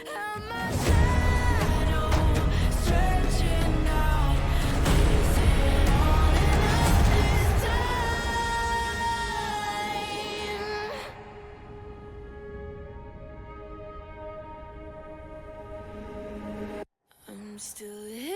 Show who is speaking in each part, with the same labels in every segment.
Speaker 1: I'm still here.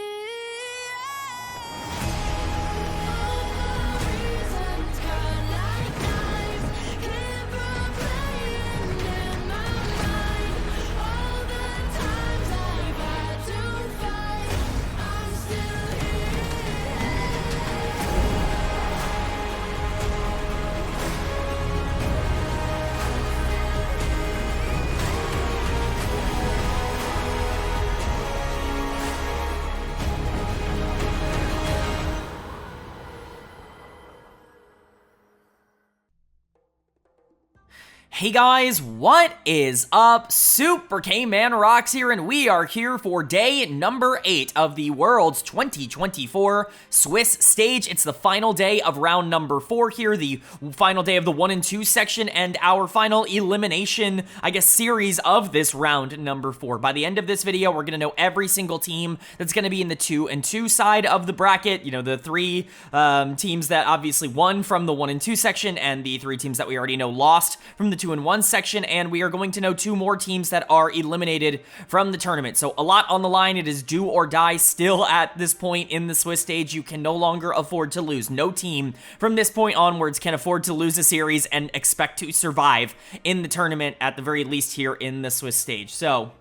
Speaker 2: Hey guys, what is up? Super K-Man Rocks here, and we are here for day number 8 of the World's 2024 Swiss stage. It's the final day of round number 4 here, the final day of the 1 and 2 section, and our final elimination, series of this round number 4. By the end of this video, we're going to know every single team that's going to be in the 2 and 2 side of the bracket. You know, the 3 teams that obviously won from the 1 and 2 section, and the 3 teams that we already know lost from the 2 and 1 section, and we are going to know 2 more teams that are eliminated from the tournament. So a lot on the line. It is do or die still at this point in the Swiss stage. You can no longer afford to lose. No team from this point onwards can afford to lose a series and expect to survive in the tournament, at the very least here in the Swiss stage. So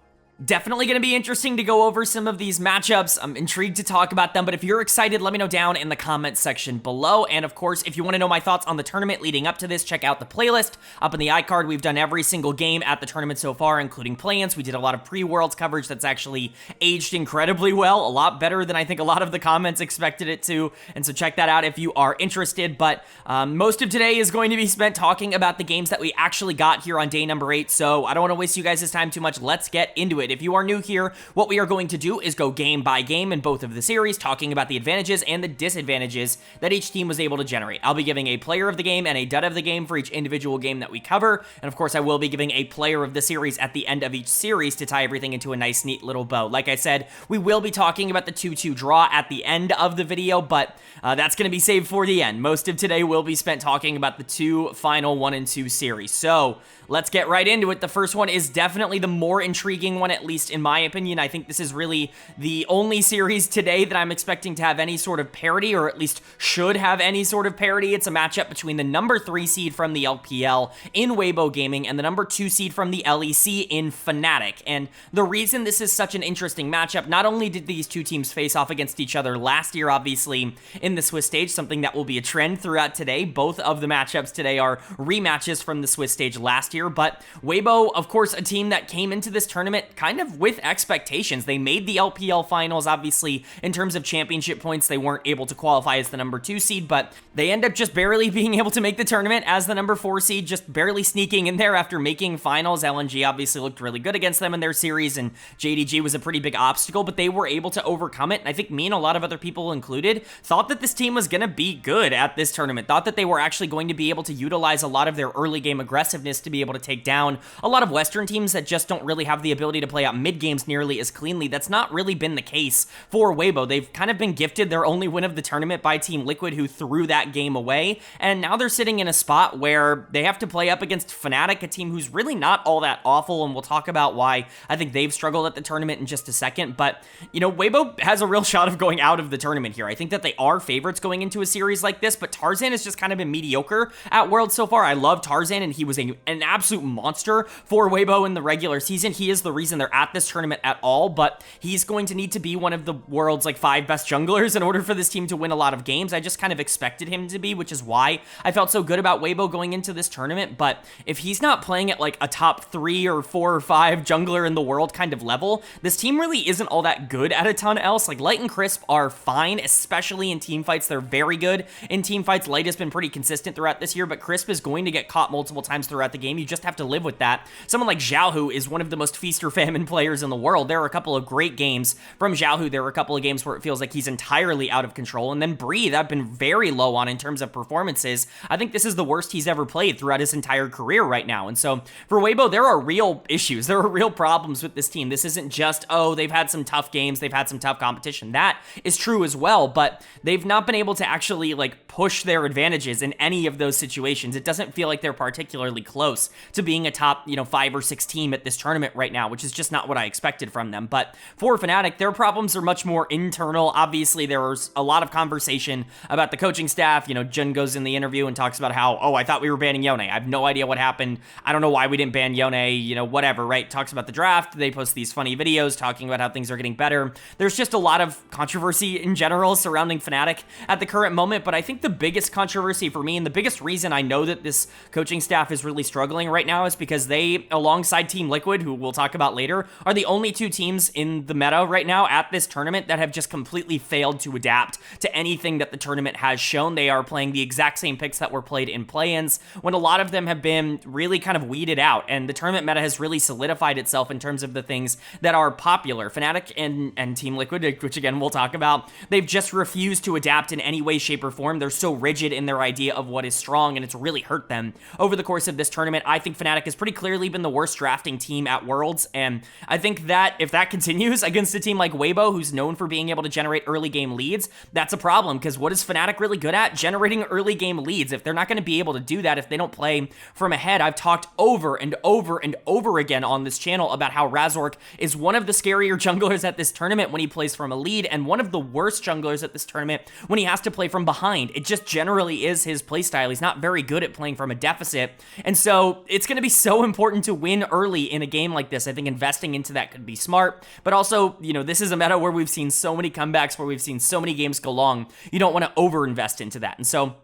Speaker 2: definitely going to be interesting to go over some of these matchups. I'm intrigued to talk about them, but if you're excited, let me know down in the comments section below. And of course, if you want to know my thoughts on the tournament leading up to this, check out the playlist up in the iCard. We've done every single game at the tournament so far, including play-ins. We did a lot of pre-Worlds coverage that's actually aged incredibly well, a lot better than I think a lot of the comments expected it to. And so check that out if you are interested. But most of today is going to be spent talking about the games that we actually got here on day number 8. So I don't want to waste you guys' time too much. Let's get into it. If you are new here, what we are going to do is go game by game in both of the series, talking about the advantages and the disadvantages that each team was able to generate. I'll be giving a player of the game and a dud of the game for each individual game that we cover, and of course I will be giving a player of the series at the end of each series to tie everything into a nice, neat little bow. Like I said, we will be talking about the 2-2 draw at the end of the video, but that's going to be saved for the end. Most of today will be spent talking about the 2 final 1 and 2 series. So let's get right into it. The first one is definitely the more intriguing one, at least in my opinion. I think this is really the only series today that I'm expecting to have any sort of parity, or at least should have any sort of parity. It's a matchup between the number 3 seed from the LPL in Weibo Gaming and the number 2 seed from the LEC in Fnatic. And the reason this is such an interesting matchup, not only did these 2 teams face off against each other last year, obviously, in the Swiss stage, something that will be a trend throughout today. Both of the matchups today are rematches from the Swiss stage last year, but Weibo, of course, a team that came into this tournament kind of with expectations. They made the LPL finals. Obviously, in terms of championship points, they weren't able to qualify as the number 2 seed, but they end up just barely being able to make the tournament as the number 4 seed, just barely sneaking in there after making finals. LNG obviously looked really good against them in their series, and JDG was a pretty big obstacle, but they were able to overcome it. And I think me and a lot of other people included thought that this team was going to be good at this tournament, thought that they were actually going to be able to utilize a lot of their early game aggressiveness to be able to take down a lot of Western teams that just don't really have the ability to play out mid games nearly as cleanly. That's not really been the case for Weibo. They've kind of been gifted their only win of the tournament by Team Liquid, who threw that game away, and now they're sitting in a spot where they have to play up against Fnatic, a team who's really not all that awful, and we'll talk about why I think they've struggled at the tournament in just a second. But, you know, Weibo has a real shot of going out of the tournament here. I think that they are favorites going into a series like this, but Tarzan has just kind of been mediocre at Worlds so far. I love Tarzan, and he was an absolute monster for Weibo in the regular season. He is the reason they're at this tournament at all, but he's going to need to be one of the world's 5 best junglers in order for this team to win a lot of games. I just kind of expected him to be, which is why I felt so good about Weibo going into this tournament. But if he's not playing at a top 3 or 4 or 5 jungler in the world kind of level, this team really isn't all that good at a ton else. Light and Crisp are fine, especially in team fights. They're very good in team fights. Light has been pretty consistent throughout this year, but Crisp is going to get caught multiple times throughout the game. You just have to live with that. Someone like Xiaohu is one of the most feast or fail salmon players in the world. There are a couple of great games from Xiaohu. There were a couple of games where it feels like he's entirely out of control. And then Breathe, I've been very low on in terms of performances. I think this is the worst he's ever played throughout his entire career right now. And so for Weibo, there are real issues. There are real problems with this team. This isn't just, oh, they've had some tough games, they've had some tough competition. That is true as well, but they've not been able to actually like push their advantages in any of those situations. It doesn't feel like they're particularly close to being a top, 5 or 6 team at this tournament right now, which is just not what I expected from them. But for Fnatic, their problems are much more internal. Obviously, there was a lot of conversation about the coaching staff. Jun goes in the interview and talks about how, I thought we were banning Yone. I have no idea what happened. I don't know why we didn't ban Yone, whatever, right? Talks about the draft. They post these funny videos talking about how things are getting better. There's just a lot of controversy in general surrounding Fnatic at the current moment, but I think the biggest controversy for me and the biggest reason I know that this coaching staff is really struggling right now is because they, alongside Team Liquid, who we'll talk about later, are the only 2 teams in the meta right now at this tournament that have just completely failed to adapt to anything that the tournament has shown. They are playing the exact same picks that were played in play-ins, when a lot of them have been really kind of weeded out, and the tournament meta has really solidified itself in terms of the things that are popular. Fnatic and Team Liquid, which again we'll talk about, they've just refused to adapt in any way, shape, or form. They're so rigid in their idea of what is strong, and it's really hurt them over the course of this tournament. I think Fnatic has pretty clearly been the worst drafting team at Worlds, and I think that if that continues against a team like Weibo, who's known for being able to generate early game leads, that's a problem, because what is Fnatic really good at? Generating early game leads. If they're not going to be able to do that, if they don't play from ahead, I've talked over and over and over again on this channel about how Razork is one of the scarier junglers at this tournament when he plays from a lead, and one of the worst junglers at this tournament when he has to play from behind. It just generally is his playstyle. He's not very good at playing from a deficit, and so it's going to be so important to win early in a game like this. I think investing into that could be smart, but also, this is a meta where we've seen so many comebacks, where we've seen so many games go long. You don't want to over-invest into that, and so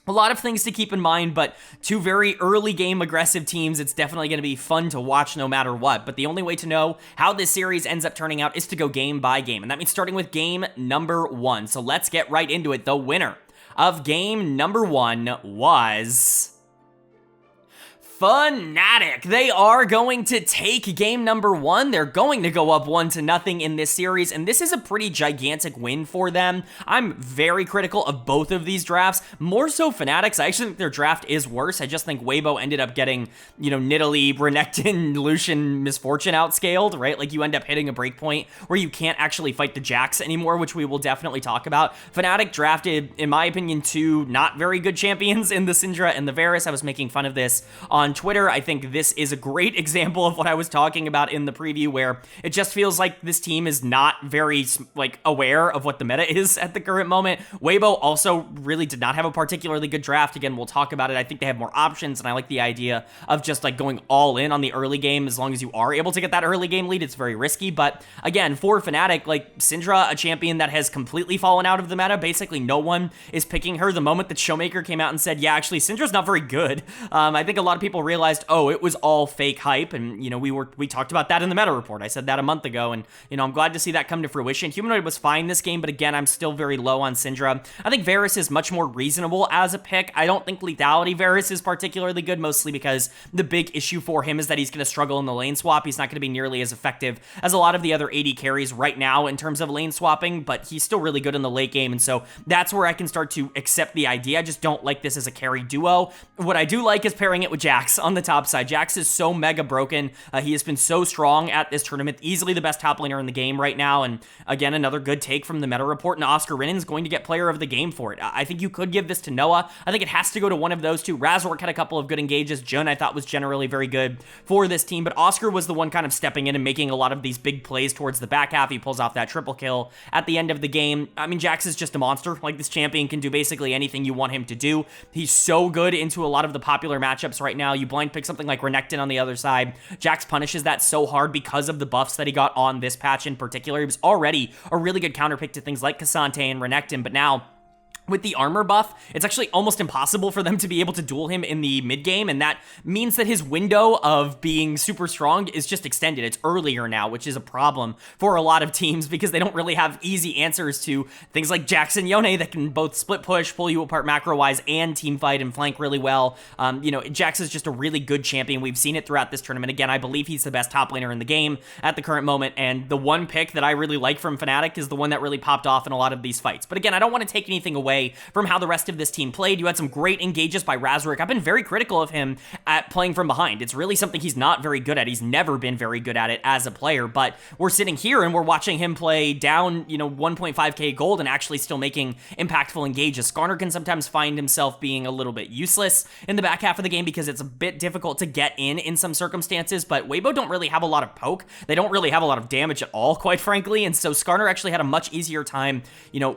Speaker 2: a lot of things to keep in mind, but 2 very early game aggressive teams. It's definitely going to be fun to watch no matter what, but the only way to know how this series ends up turning out is to go game by game, and that means starting with game number 1. So let's get right into it. The winner of game number 1 was Fnatic. They are going to take game number 1. They're going to go up 1-0 in this series, and this is a pretty gigantic win for them. I'm very critical of both of these drafts, more so Fnatic's. I actually think their draft is worse. I just think Weibo ended up getting, Nidalee, Renekton, Lucian, Misfortune outscaled, right? Like, you end up hitting a breakpoint where you can't actually fight the Jax anymore, which we will definitely talk about. Fnatic drafted, in my opinion, 2 not very good champions in the Syndra and the Varus. I was making fun of this on Twitter. I think this is a great example of what I was talking about in the preview, where it just feels like this team is not very aware of what the meta is at the current moment. Weibo also really did not have a particularly good draft. Again, we'll talk about it. I think they have more options, and I like the idea of just going all in on the early game. As long as you are able to get that early game lead, it's very risky. But again, for Fnatic, Syndra, a champion that has completely fallen out of the meta. Basically, no one is picking her. The moment that Showmaker came out and said, yeah, actually, Syndra's not very good, I think a lot of people realized, it was all fake hype, and we talked about that in the meta report. I said that a month ago, and I'm glad to see that come to fruition. Humanoid was fine this game, but again, I'm still very low on Syndra. I think Varus is much more reasonable as a pick. I don't think lethality Varus is particularly good, mostly because the big issue for him is that he's going to struggle in the lane swap. He's not going to be nearly as effective as a lot of the other AD carries right now in terms of lane swapping, but he's still really good in the late game, and so that's where I can start to accept the idea. I just don't like this as a carry duo. What I do like is pairing it with Jax on the top side. Jax is so mega broken. He has been so strong at this tournament, easily the best top laner in the game right now, and again, another good take from the meta report, and Oscar Rinnan's going to get player of the game for it. I think you could give this to Noah. I think it has to go to one of those 2. Razork had a couple of good engages. Jun, I thought, was generally very good for this team, but Oscar was the one kind of stepping in and making a lot of these big plays towards the back half. He pulls off that triple kill at the end of the game. I mean, Jax is just a monster. This champion can do basically anything you want him to do. He's so good into a lot of the popular matchups right now. You blind pick something like Renekton on the other side. Jax punishes that so hard because of the buffs that he got on this patch in particular. He was already a really good counter pick to things like Cassante and Renekton, but now with the armor buff, it's actually almost impossible for them to be able to duel him in the mid game, and that means that his window of being super strong is just extended. It's earlier now, which is a problem for a lot of teams because they don't really have easy answers to things like Jax and Yone that can both split push, pull you apart macro-wise, and team fight and flank really well. Jax is just a really good champion. We've seen it throughout this tournament. Again, I believe he's the best top laner in the game at the current moment, and the one pick that I really like from Fnatic is the one that really popped off in a lot of these fights. But again, I don't want to take anything away from how the rest of this team played. You had some great engages by Razorek. I've been very critical of him at playing from behind. It's really something he's not very good at. He's never been very good at it as a player, but we're sitting here and we're watching him play down, 1.5k gold and actually still making impactful engages. Skarner can sometimes find himself being a little bit useless in the back half of the game because it's a bit difficult to get in some circumstances, but Weibo don't really have a lot of poke. They don't really have a lot of damage at all, quite frankly, and so Skarner actually had a much easier time,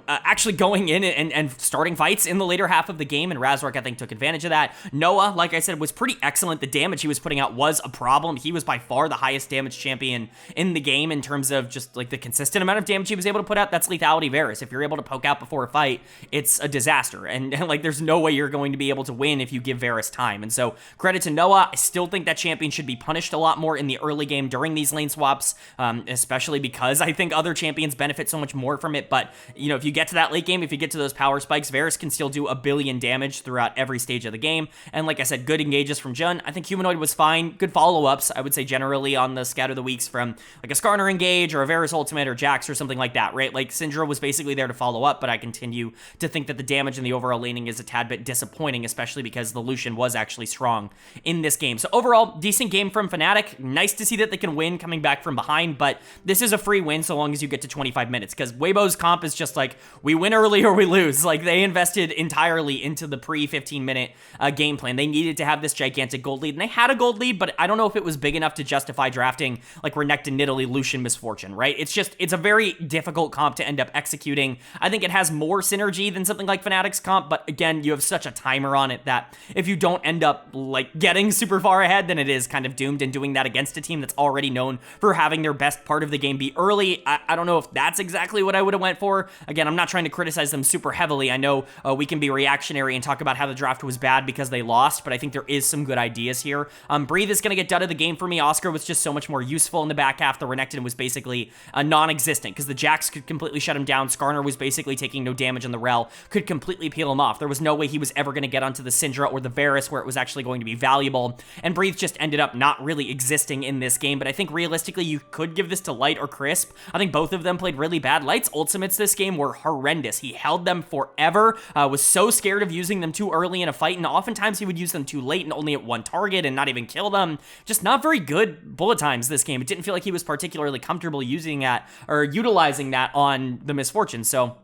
Speaker 2: actually going in and starting fights in the later half of the game, and Razork, I think, took advantage of that. Noah, like I said, was pretty excellent. The damage he was putting out was a problem. He was by far the highest damage champion in the game in terms of just like the consistent amount of damage he was able to put out. That's lethality Varus. If you're able to poke out before a fight, it's a disaster, and like there's no way you're going to be able to win if you give Varus time. And so credit to Noah. I still think that champion should be punished a lot more in the early game during these lane swaps, especially because I think other champions benefit so much more from it. But if you get to that late game, if you get to those power spikes, Varus can still do a billion damage throughout every stage of the game. And like I said, good engages from Jun. I think Humanoid was fine. Good follow-ups, I would say, generally on the Scatter the Weeks from like a Skarner engage or a Varus ultimate or Jax or something like that, right? Like Syndra was basically there to follow up, but I continue to think that the damage and the overall laning is a tad bit disappointing, especially because the Lucian was actually strong in this game. So overall, decent game from Fnatic. Nice to see that they can win coming back from behind, but this is a free win so long as you get to 25 minutes, because Weibo's comp is just like, we win early or we lose. Like, they invested entirely into the pre-15-minute game plan. They needed to have this gigantic gold lead, and they had a gold lead, but I don't know if it was big enough to justify drafting like Renekton, Nidalee, Lucian, Misfortune, right? It's a very difficult comp to end up executing. I think it has more synergy than something like Fnatic's comp, but again, you have such a timer on it that if you don't end up like getting super far ahead, then it is kind of doomed, and doing that against a team that's already known for having their best part of the game be early, I don't know if that's exactly what I would have went for. Again, I'm not trying to criticize them super heavily. I know we can be reactionary and talk about how the draft was bad because they lost, but I think there is some good ideas here. Breathe is going to get done of the game for me. Oscar was just so much more useful in the back half. The Renekton was basically non-existent because the Jax could completely shut him down. Skarner was basically taking no damage, and the Rel could completely peel him off. There was no way he was ever going to get onto the Syndra or the Varus where it was actually going to be valuable, and Breathe just ended up not really existing in this game. But I think realistically you could give this to Light or Crisp. I think both of them played really bad. Light's ultimates this game were horrendous. He held them forever, was so scared of using them too early in a fight, and oftentimes he would use them too late and only at one target and not even kill them. Just not very good bullet times this game. It didn't feel like he was particularly comfortable using that or utilizing that on the Misfortune. So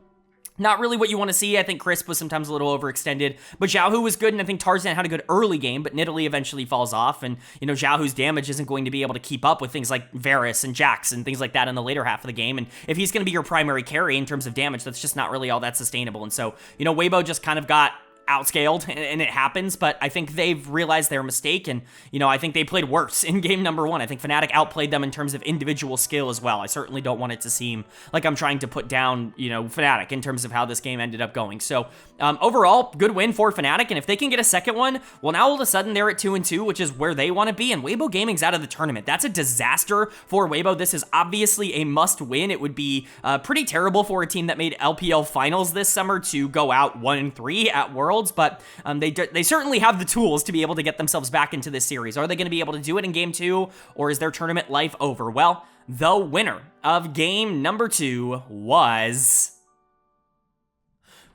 Speaker 2: not really what you want to see. I think Crisp was sometimes a little overextended, but Xiaohu was good, and I think Tarzan had a good early game, but Nidalee eventually falls off, and, Xiaohu's damage isn't going to be able to keep up with things like Varus and Jax and things like that in the later half of the game, and if he's going to be your primary carry in terms of damage, that's just not really all that sustainable, and so, Weibo just kind of got outscaled, and it happens, but I think they've realized their mistake, and, I think they played worse in game number one. I think Fnatic outplayed them in terms of individual skill as well. I certainly don't want it to seem like I'm trying to put down, Fnatic in terms of how this game ended up going. So, overall, good win for Fnatic, and if they can get a second one, well, now all of a sudden they're at 2-2, which is where they want to be, and Weibo Gaming's out of the tournament. That's a disaster for Weibo. This is obviously a must-win. It would be pretty terrible for a team that made LPL finals this summer to go out 1-3 at Worlds, but they certainly have the tools to be able to get themselves back into this series. Are they going to be able to do it in game 2, or is their tournament life over? Well, the winner of game number 2 was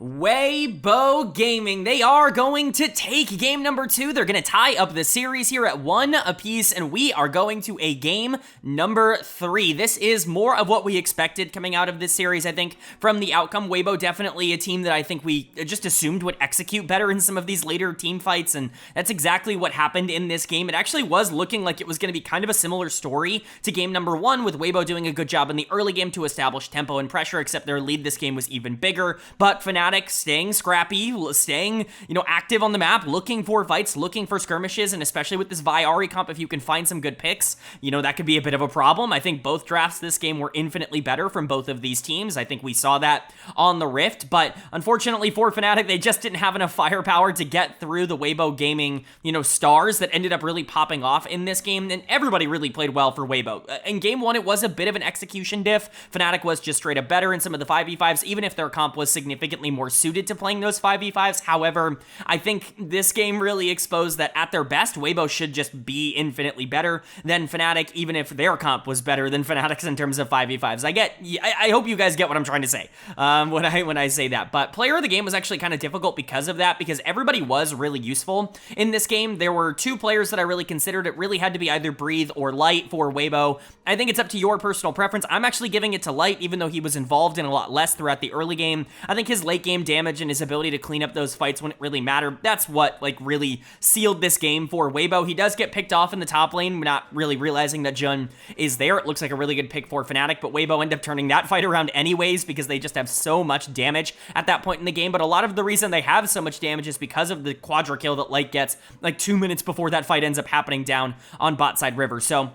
Speaker 2: Weibo Gaming. They are going to take game number 2. They're going to tie up the series here at 1 apiece, and we are going to a game number 3. This is more of what we expected coming out of this series, I think, from the outcome. Weibo definitely a team that I think we just assumed would execute better in some of these later team fights, and that's exactly what happened in this game. It actually was looking like it was going to be kind of a similar story to game number 1, with Weibo doing a good job in the early game to establish tempo and pressure, except their lead this game was even bigger, but Fnatic Fnatic staying scrappy, staying, active on the map, looking for fights, looking for skirmishes, and especially with this Vi Ahri comp, if you can find some good picks, that could be a bit of a problem. I think both drafts this game were infinitely better from both of these teams. I think we saw that on the Rift, but unfortunately for Fnatic, they just didn't have enough firepower to get through the Weibo gaming, stars that ended up really popping off in this game, and everybody really played well for Weibo. In game one, it was a bit of an execution diff. Fnatic was just straight up better in some of the 5v5s, even if their comp was significantly more suited to playing those 5v5s. However, I think this game really exposed that at their best, Weibo should just be infinitely better than Fnatic, even if their comp was better than Fnatic's in terms of 5v5s. I hope you guys get what I'm trying to say when I say that. But player of the game was actually kind of difficult because of that, because everybody was really useful in this game. There were two players that I really considered. It really had to be either Breathe or Light for Weibo. I think it's up to your personal preference. I'm actually giving it to Light, even though he was involved in a lot less throughout the early game. I think his late game damage and his ability to clean up those fights when it really mattered, that's what really sealed this game for Weibo. He does get picked off in the top lane, not really realizing that Jun is there. It looks like a really good pick for Fnatic, but Weibo end up turning that fight around anyways because they just have so much damage at that point in the game. But a lot of the reason they have so much damage is because of the quadra kill that Light gets like 2 minutes before that fight ends up happening down on bot side river. So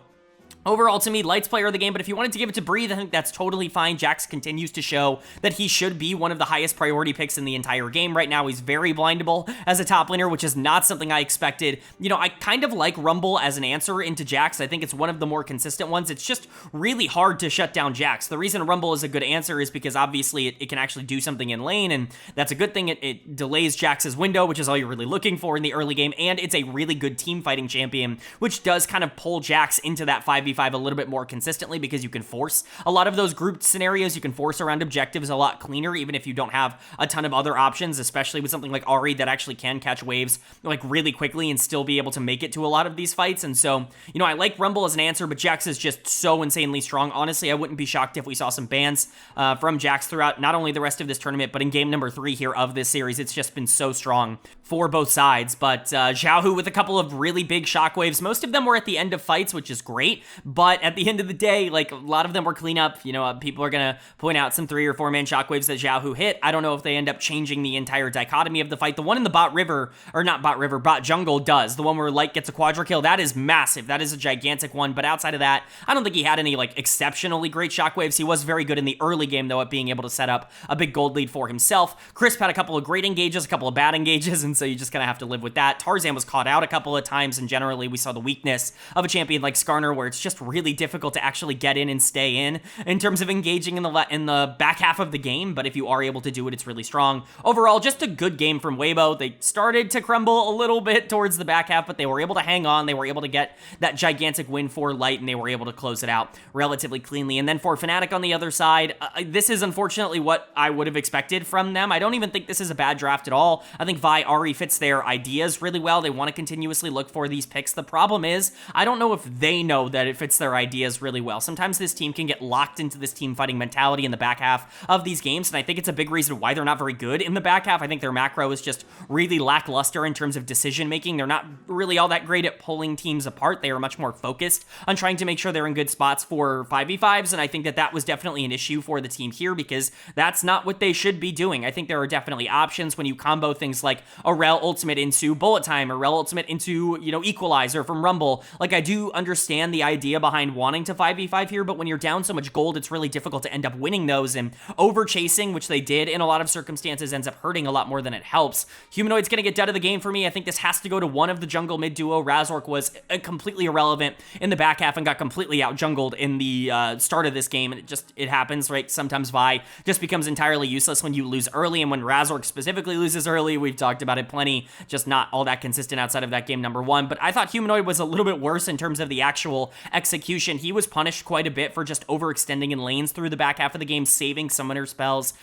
Speaker 2: overall, to me, Light's player of the game, but if you wanted to give it to Breathe, I think that's totally fine. Jax continues to show that he should be one of the highest priority picks in the entire game. Right now, he's very blindable as a top laner, which is not something I expected. I kind of like Rumble as an answer into Jax. I think it's one of the more consistent ones. It's just really hard to shut down Jax. The reason Rumble is a good answer is because obviously it can actually do something in lane, and that's a good thing. It delays Jax's window, which is all you're really looking for in the early game, and it's a really good team fighting champion, which does kind of pull Jax into that 5v5 a little bit more consistently because you can force a lot of those grouped scenarios. You can force around objectives a lot cleaner, even if you don't have a ton of other options, especially with something like Ahri that actually can catch waves really quickly and still be able to make it to a lot of these fights. And so, I like Rumble as an answer, but Jax is just so insanely strong. Honestly, I wouldn't be shocked if we saw some bans from Jax throughout not only the rest of this tournament, but in game number 3 here of this series. It's just been so strong for both sides. But Xiaohu with a couple of really big shockwaves. Most of them were at the end of fights, which is great, but at the end of the day, a lot of them were cleanup. People are going to point out some 3 or 4 man shockwaves that Xiaohu hit. I don't know if they end up changing the entire dichotomy of the fight. The one in the bot jungle does. The one where Light gets a quadra kill, that is massive. That is a gigantic one. But outside of that, I don't think he had any exceptionally great shockwaves. He was very good in the early game, though, at being able to set up a big gold lead for himself. Crisp had a couple of great engages, a couple of bad engages, and so you just kind of have to live with that. Tarzan was caught out a couple of times, and generally we saw the weakness of a champion like Skarner, where it's just really difficult to actually get in and stay in terms of engaging in the back half of the game. But if you are able to do it, it's really strong. Overall, just a good game from Weibo. They started to crumble a little bit towards the back half, but they were able to hang on. They were able to get that gigantic win for Light, and they were able to close it out relatively cleanly. And then for Fnatic on the other side, this is unfortunately what I would have expected from them. I don't even think this is a bad draft at all. I think Vi Ahri fits their ideas really well. They want to continuously look for these picks. The problem is, I don't know if they know that it fits their ideas really well. Sometimes this team can get locked into this team fighting mentality in the back half of these games, and I think it's a big reason why they're not very good in the back half. I think their macro is just really lackluster in terms of decision making. They're not really all that great at pulling teams apart. They are much more focused on trying to make sure they're in good spots for 5v5s, and I think that was definitely an issue for the team here because that's not what they should be doing. I think there are definitely options when you combo things like a Rel ultimate into bullet time or Rel ultimate into, equalizer from Rumble. I do understand the idea behind wanting to 5v5 here, but when you're down so much gold, it's really difficult to end up winning those, and over chasing, which they did in a lot of circumstances, ends up hurting a lot more than it helps. Humanoid's gonna get dead of the game for me. I think this has to go to one of the jungle mid duo. Razork was completely irrelevant in the back half and got completely out jungled in the start of this game, and it happens, right? Sometimes Vi just becomes entirely useless when you lose early, and when Razork specifically loses early, we've talked about it plenty, just not all that consistent outside of that game number 1. But I thought Humanoid was a little bit worse in terms of the actual execution. He was punished quite a bit for just overextending in lanes through the back half of the game, saving summoner spells.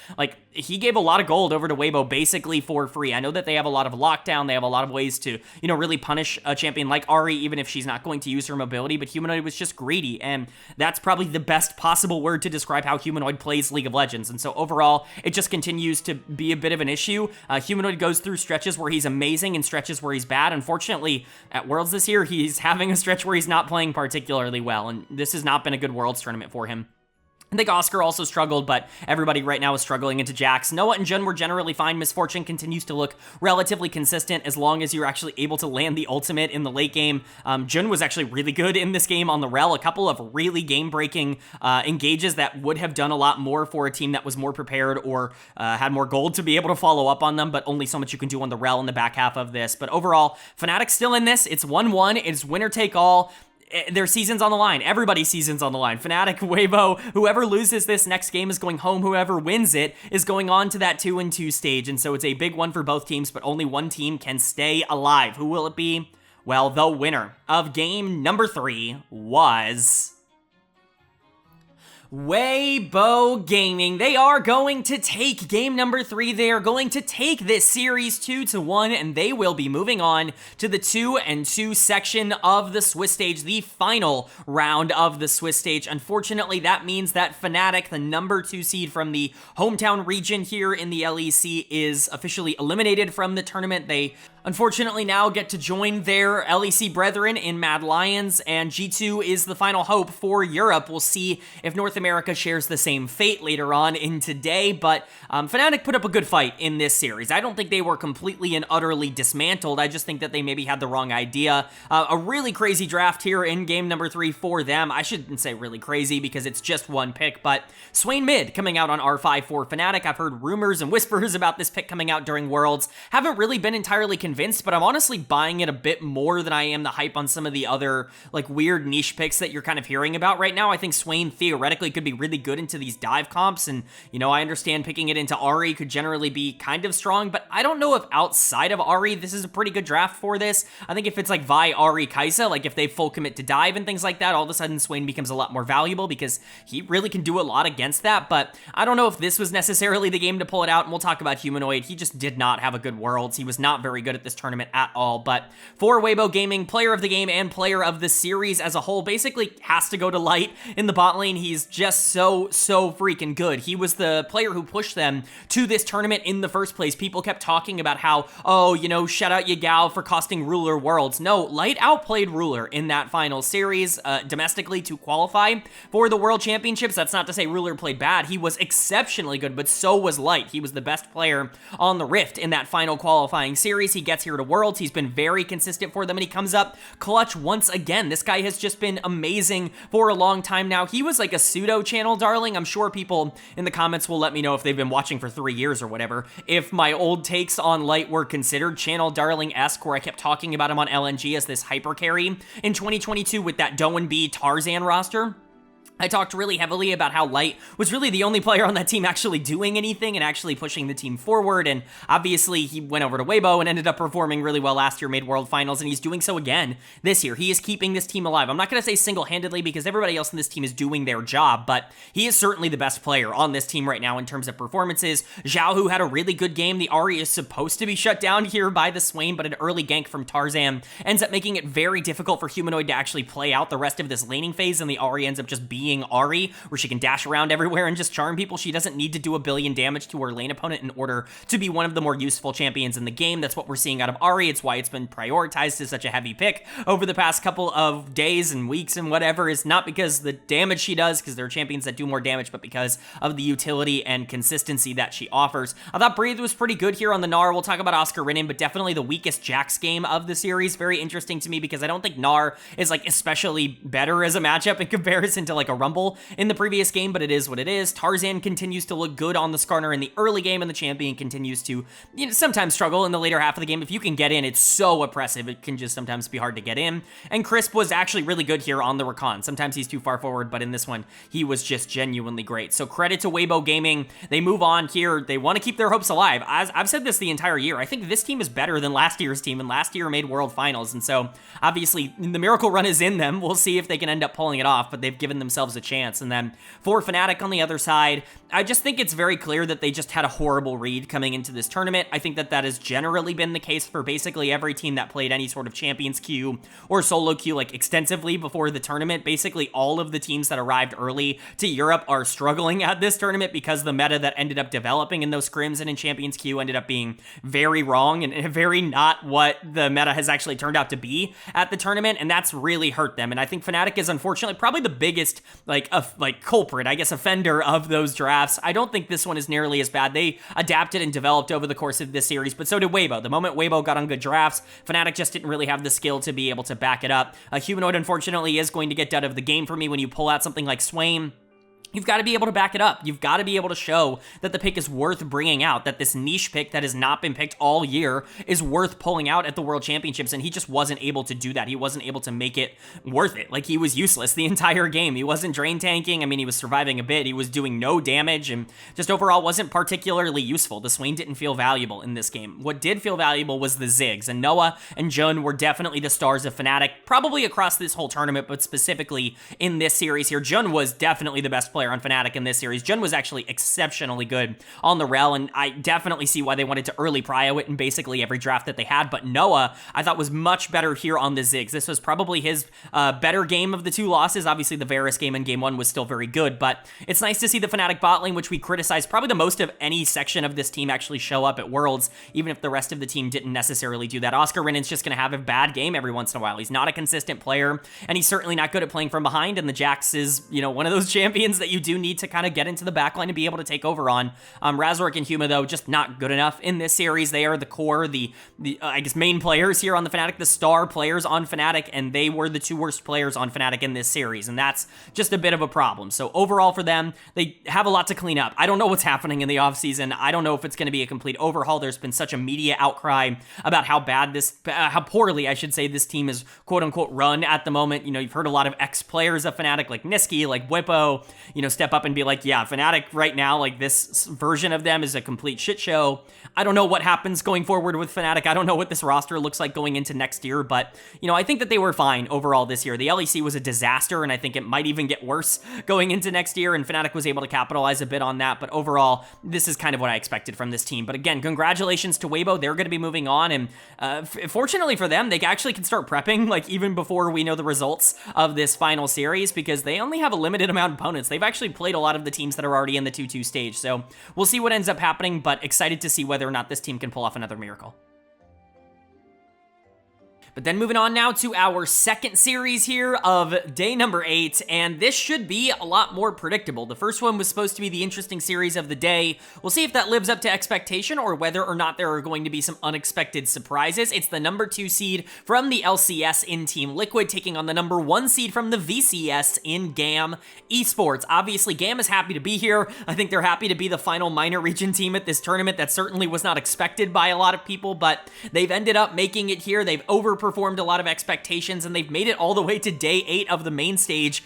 Speaker 2: He gave a lot of gold over to Weibo basically for free. I know that they have a lot of lockdown, they have a lot of ways to, really punish a champion like Ahri, even if she's not going to use her mobility, but Humanoid was just greedy, and that's probably the best possible word to describe how Humanoid plays League of Legends. And so overall, it just continues to be a bit of an issue. Humanoid goes through stretches where he's amazing and stretches where he's bad. Unfortunately, at Worlds this year, he's having a stretch where he's not playing particularly well, and this has not been a good Worlds tournament for him. I think Oscar also struggled, but everybody right now is struggling into Jax. Noah and Jun were generally fine. Misfortune continues to look relatively consistent as long as you're actually able to land the ultimate in the late game. Jun was actually really good in this game on the Rel. A couple of really game-breaking engages that would have done a lot more for a team that was more prepared or had more gold to be able to follow up on them, but only so much you can do on the Rel in the back half of this. But overall, Fnatic's still in this. It's 1-1. It's winner take all. Their season's on the line. Everybody's season's on the line. Fnatic, Weibo, whoever loses this next game is going home. Whoever wins it is going on to that 2-2 stage. And so it's a big one for both teams, but only one team can stay alive. Who will it be? Well, the winner of game number 3 was Weibo Gaming. They are going to take game number 3. They are going to take this series 2-1, and they will be moving on to the 2-2 section of the Swiss stage, the final round of the Swiss stage. Unfortunately, that means that Fnatic, the number 2 seed from the hometown region here in the LEC, is officially eliminated from the tournament. They unfortunately now get to join their LEC brethren in Mad Lions, and G2 is the final hope for Europe. We'll see if North America shares the same fate later on in today, but Fnatic put up a good fight in this series. I don't think they were completely and utterly dismantled. I just think that they maybe had the wrong idea. A really crazy draft here in game number 3 for them. I shouldn't say really crazy because it's just one pick, but Swain mid coming out on R5 for Fnatic. I've heard rumors and whispers about this pick coming out during Worlds. Haven't really been entirely convinced, but I'm honestly buying it a bit more than I am the hype on some of the other like weird niche picks that you're kind of hearing about right now. I think Swain theoretically could be really good into these dive comps, and you know, I understand picking it into Ahri could generally be kind of strong, but I don't know if outside of Ahri this is a pretty good draft for this. I think if it's like Vi, Ahri, Kai'Sa, like if they full commit to dive and things like that, all of a sudden Swain becomes a lot more valuable because he really can do a lot against that, but I don't know if this was necessarily the game to pull it out, and we'll talk about Humanoid. He just did not have a good Worlds. He was not very good at this tournament at all, but for Weibo Gaming, player of the game and player of the series as a whole basically has to go to Light in the bot lane. He's just so freaking good. He was the player who pushed them to this tournament in the first place. People kept talking about how, oh, you know, shout out Yagao for costing Ruler Worlds. No, Light outplayed Ruler in that final series domestically to qualify for the World Championships. That's not to say Ruler played bad. He was exceptionally good, but so was Light. He was the best player on the Rift in that final qualifying series. He gets here to Worlds. He's been very consistent for them, and he comes up clutch once again. This guy has just been amazing for a long time now. He was like a pseudo channel darling. I'm sure people in the comments will let me know if they've been watching for 3 years or whatever, if my old takes on Light were considered channel darling-esque, where I kept talking about him on LNG as this hyper carry in 2022 with that Doan B Tarzan roster. I talked really heavily about how Light was really the only player on that team actually doing anything and actually pushing the team forward, and obviously he went over to Weibo and ended up performing really well last year, made World Finals, and he's doing so again this year. He is keeping this team alive. I'm not going to say single-handedly because everybody else in this team is doing their job, but he is certainly the best player on this team right now in terms of performances. Zhao, who had a really good game. The Ahri is supposed to be shut down here by the Swain, but an early gank from Tarzan ends up making it very difficult for Humanoid to actually play out the rest of this laning phase, and the Ahri ends up just being Ahri, where she can dash around everywhere and just charm people. She doesn't need to do a billion damage to her lane opponent in order to be one of the more useful champions in the game. That's what we're seeing out of Ahri. It's why it's been prioritized as such a heavy pick over the past couple of days and weeks and whatever. Is not because the damage she does, because there are champions that do more damage, but because of the utility and consistency that she offers. I thought Breathe was pretty good here on the Gnar. We'll talk about Oscar Rinnin, but definitely the weakest Jax game of the series. Very interesting to me because I don't think Gnar is like especially better as a matchup in comparison to like a Rumble in the previous game, but it is what it is. Tarzan continues to look good on the Skarner in the early game, and the champion continues to, you know, sometimes struggle in the later half of the game. If you can get in, it's so oppressive. It can just sometimes be hard to get in. And Crisp was actually really good here on the Rakan. Sometimes he's too far forward, but in this one, he was just genuinely great. So credit to Weibo Gaming. They move on here. They want to keep their hopes alive. As I've said this the entire year, I think this team is better than last year's team, and last year made World Finals. And so obviously the miracle run is in them. We'll see if they can end up pulling it off, but they've given themselves a chance. And then for Fnatic on the other side, I just think it's very clear that they just had a horrible read coming into this tournament. I think that that has generally been the case for basically every team that played any sort of Champions queue or solo queue like extensively before the tournament. Basically all of the teams that arrived early to Europe are struggling at this tournament because the meta that ended up developing in those scrims and in Champions queue ended up being very wrong and very not what the meta has actually turned out to be at the tournament, and that's really hurt them. And I think Fnatic is unfortunately probably the biggest like culprit, I guess, offender of those drafts. I don't think this one is nearly as bad. They adapted and developed over the course of this series, but so did Weibo. The moment Weibo got on good drafts, Fnatic just didn't really have the skill to be able to back it up. Humanoid, unfortunately, is going to get out of the game for me when you pull out something like Swain. You've got to be able to back it up. You've got to be able to show that the pick is worth bringing out, that this niche pick that has not been picked all year is worth pulling out at the World Championships, and he just wasn't able to do that. He wasn't able to make it worth it. Like, he was useless the entire game. He wasn't drain tanking. I mean, he was surviving a bit. He was doing no damage, and just overall wasn't particularly useful. The Swain didn't feel valuable in this game. What did feel valuable was the Ziggs, and Noah and Jun were definitely the stars of Fnatic, probably across this whole tournament, but specifically in this series here. Jun was definitely the best player on Fnatic in this series. Jun was actually exceptionally good on the rel, and I definitely see why they wanted to early prio it in basically every draft that they had, but Noah, I thought, was much better here on the Ziggs. This was probably his better game of the two losses. Obviously, the Varus game in game one was still very good, but it's nice to see the Fnatic bot lane, which we criticized probably the most of any section of this team, actually show up at Worlds, even if the rest of the team didn't necessarily do that. Oscar Rinnan's just going to have a bad game every once in a while. He's not a consistent player, and he's certainly not good at playing from behind, and the Jax is, you know, one of those champions that you do need to kind of get into the backline and be able to take over on. Razork and Huma, though, just not good enough in this series. They are the core, the I guess, main players here on the Fnatic, the star players on Fnatic, and they were the two worst players on Fnatic in this series, and that's just a bit of a problem. So overall for them, they have a lot to clean up. I don't know what's happening in the offseason. I don't know if it's going to be a complete overhaul. There's been such a media outcry about how bad this, how poorly, I should say, this team is quote-unquote run at the moment. You know, you've heard a lot of ex-players of Fnatic, like Niski, like Weibo, you know, step up and be like, yeah, Fnatic right now, like, this version of them is a complete shit show. I don't know what happens going forward with Fnatic. I don't know what this roster looks like going into next year, but, you know, I think that they were fine overall this year. The LEC was a disaster, and I think it might even get worse going into next year, and Fnatic was able to capitalize a bit on that, but overall, this is kind of what I expected from this team. But again, congratulations to Weibo. They're going to be moving on, and fortunately for them, they actually can start prepping, like, even before we know the results of this final series, because they only have a limited amount of opponents. They've actually played a lot of the teams that are already in the 2-2 stage, so we'll see what ends up happening, but excited to see whether or not this team can pull off another miracle. But then moving on now to our second series here of day number 8, and this should be a lot more predictable. The first one was supposed to be the interesting series of the day. We'll see if that lives up to expectation or whether or not there are going to be some unexpected surprises. It's the number 2 seed from the LCS in Team Liquid taking on the number 1 seed from the VCS in GAM Esports. Obviously, GAM is happy to be here. I think they're happy to be the final minor region team at this tournament. That certainly was not expected by a lot of people, but they've ended up making it here. They've overperformed a lot of expectations, and they've made it all the way to day 8 of the main stage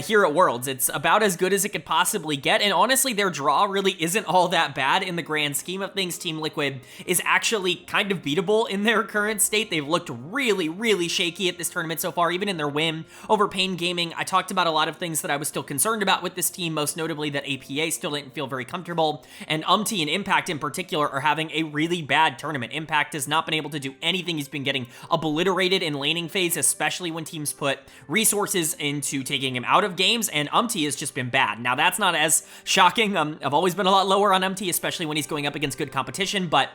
Speaker 2: here at Worlds. It's about as good as it could possibly get, and honestly, their draw really isn't all that bad in the grand scheme of things. Team Liquid is actually kind of beatable in their current state. They've looked really, really shaky at this tournament so far, even in their win over Pain Gaming. I talked about a lot of things that I was still concerned about with this team, most notably that APA still didn't feel very comfortable, and and Impact in particular are having a really bad tournament. Impact has not been able to do anything. He's been getting obliterated in laning phase, especially when teams put resources into taking him out of games, and has just been bad. Now, that's not as shocking. I've always been a lot lower on especially when he's going up against good competition, but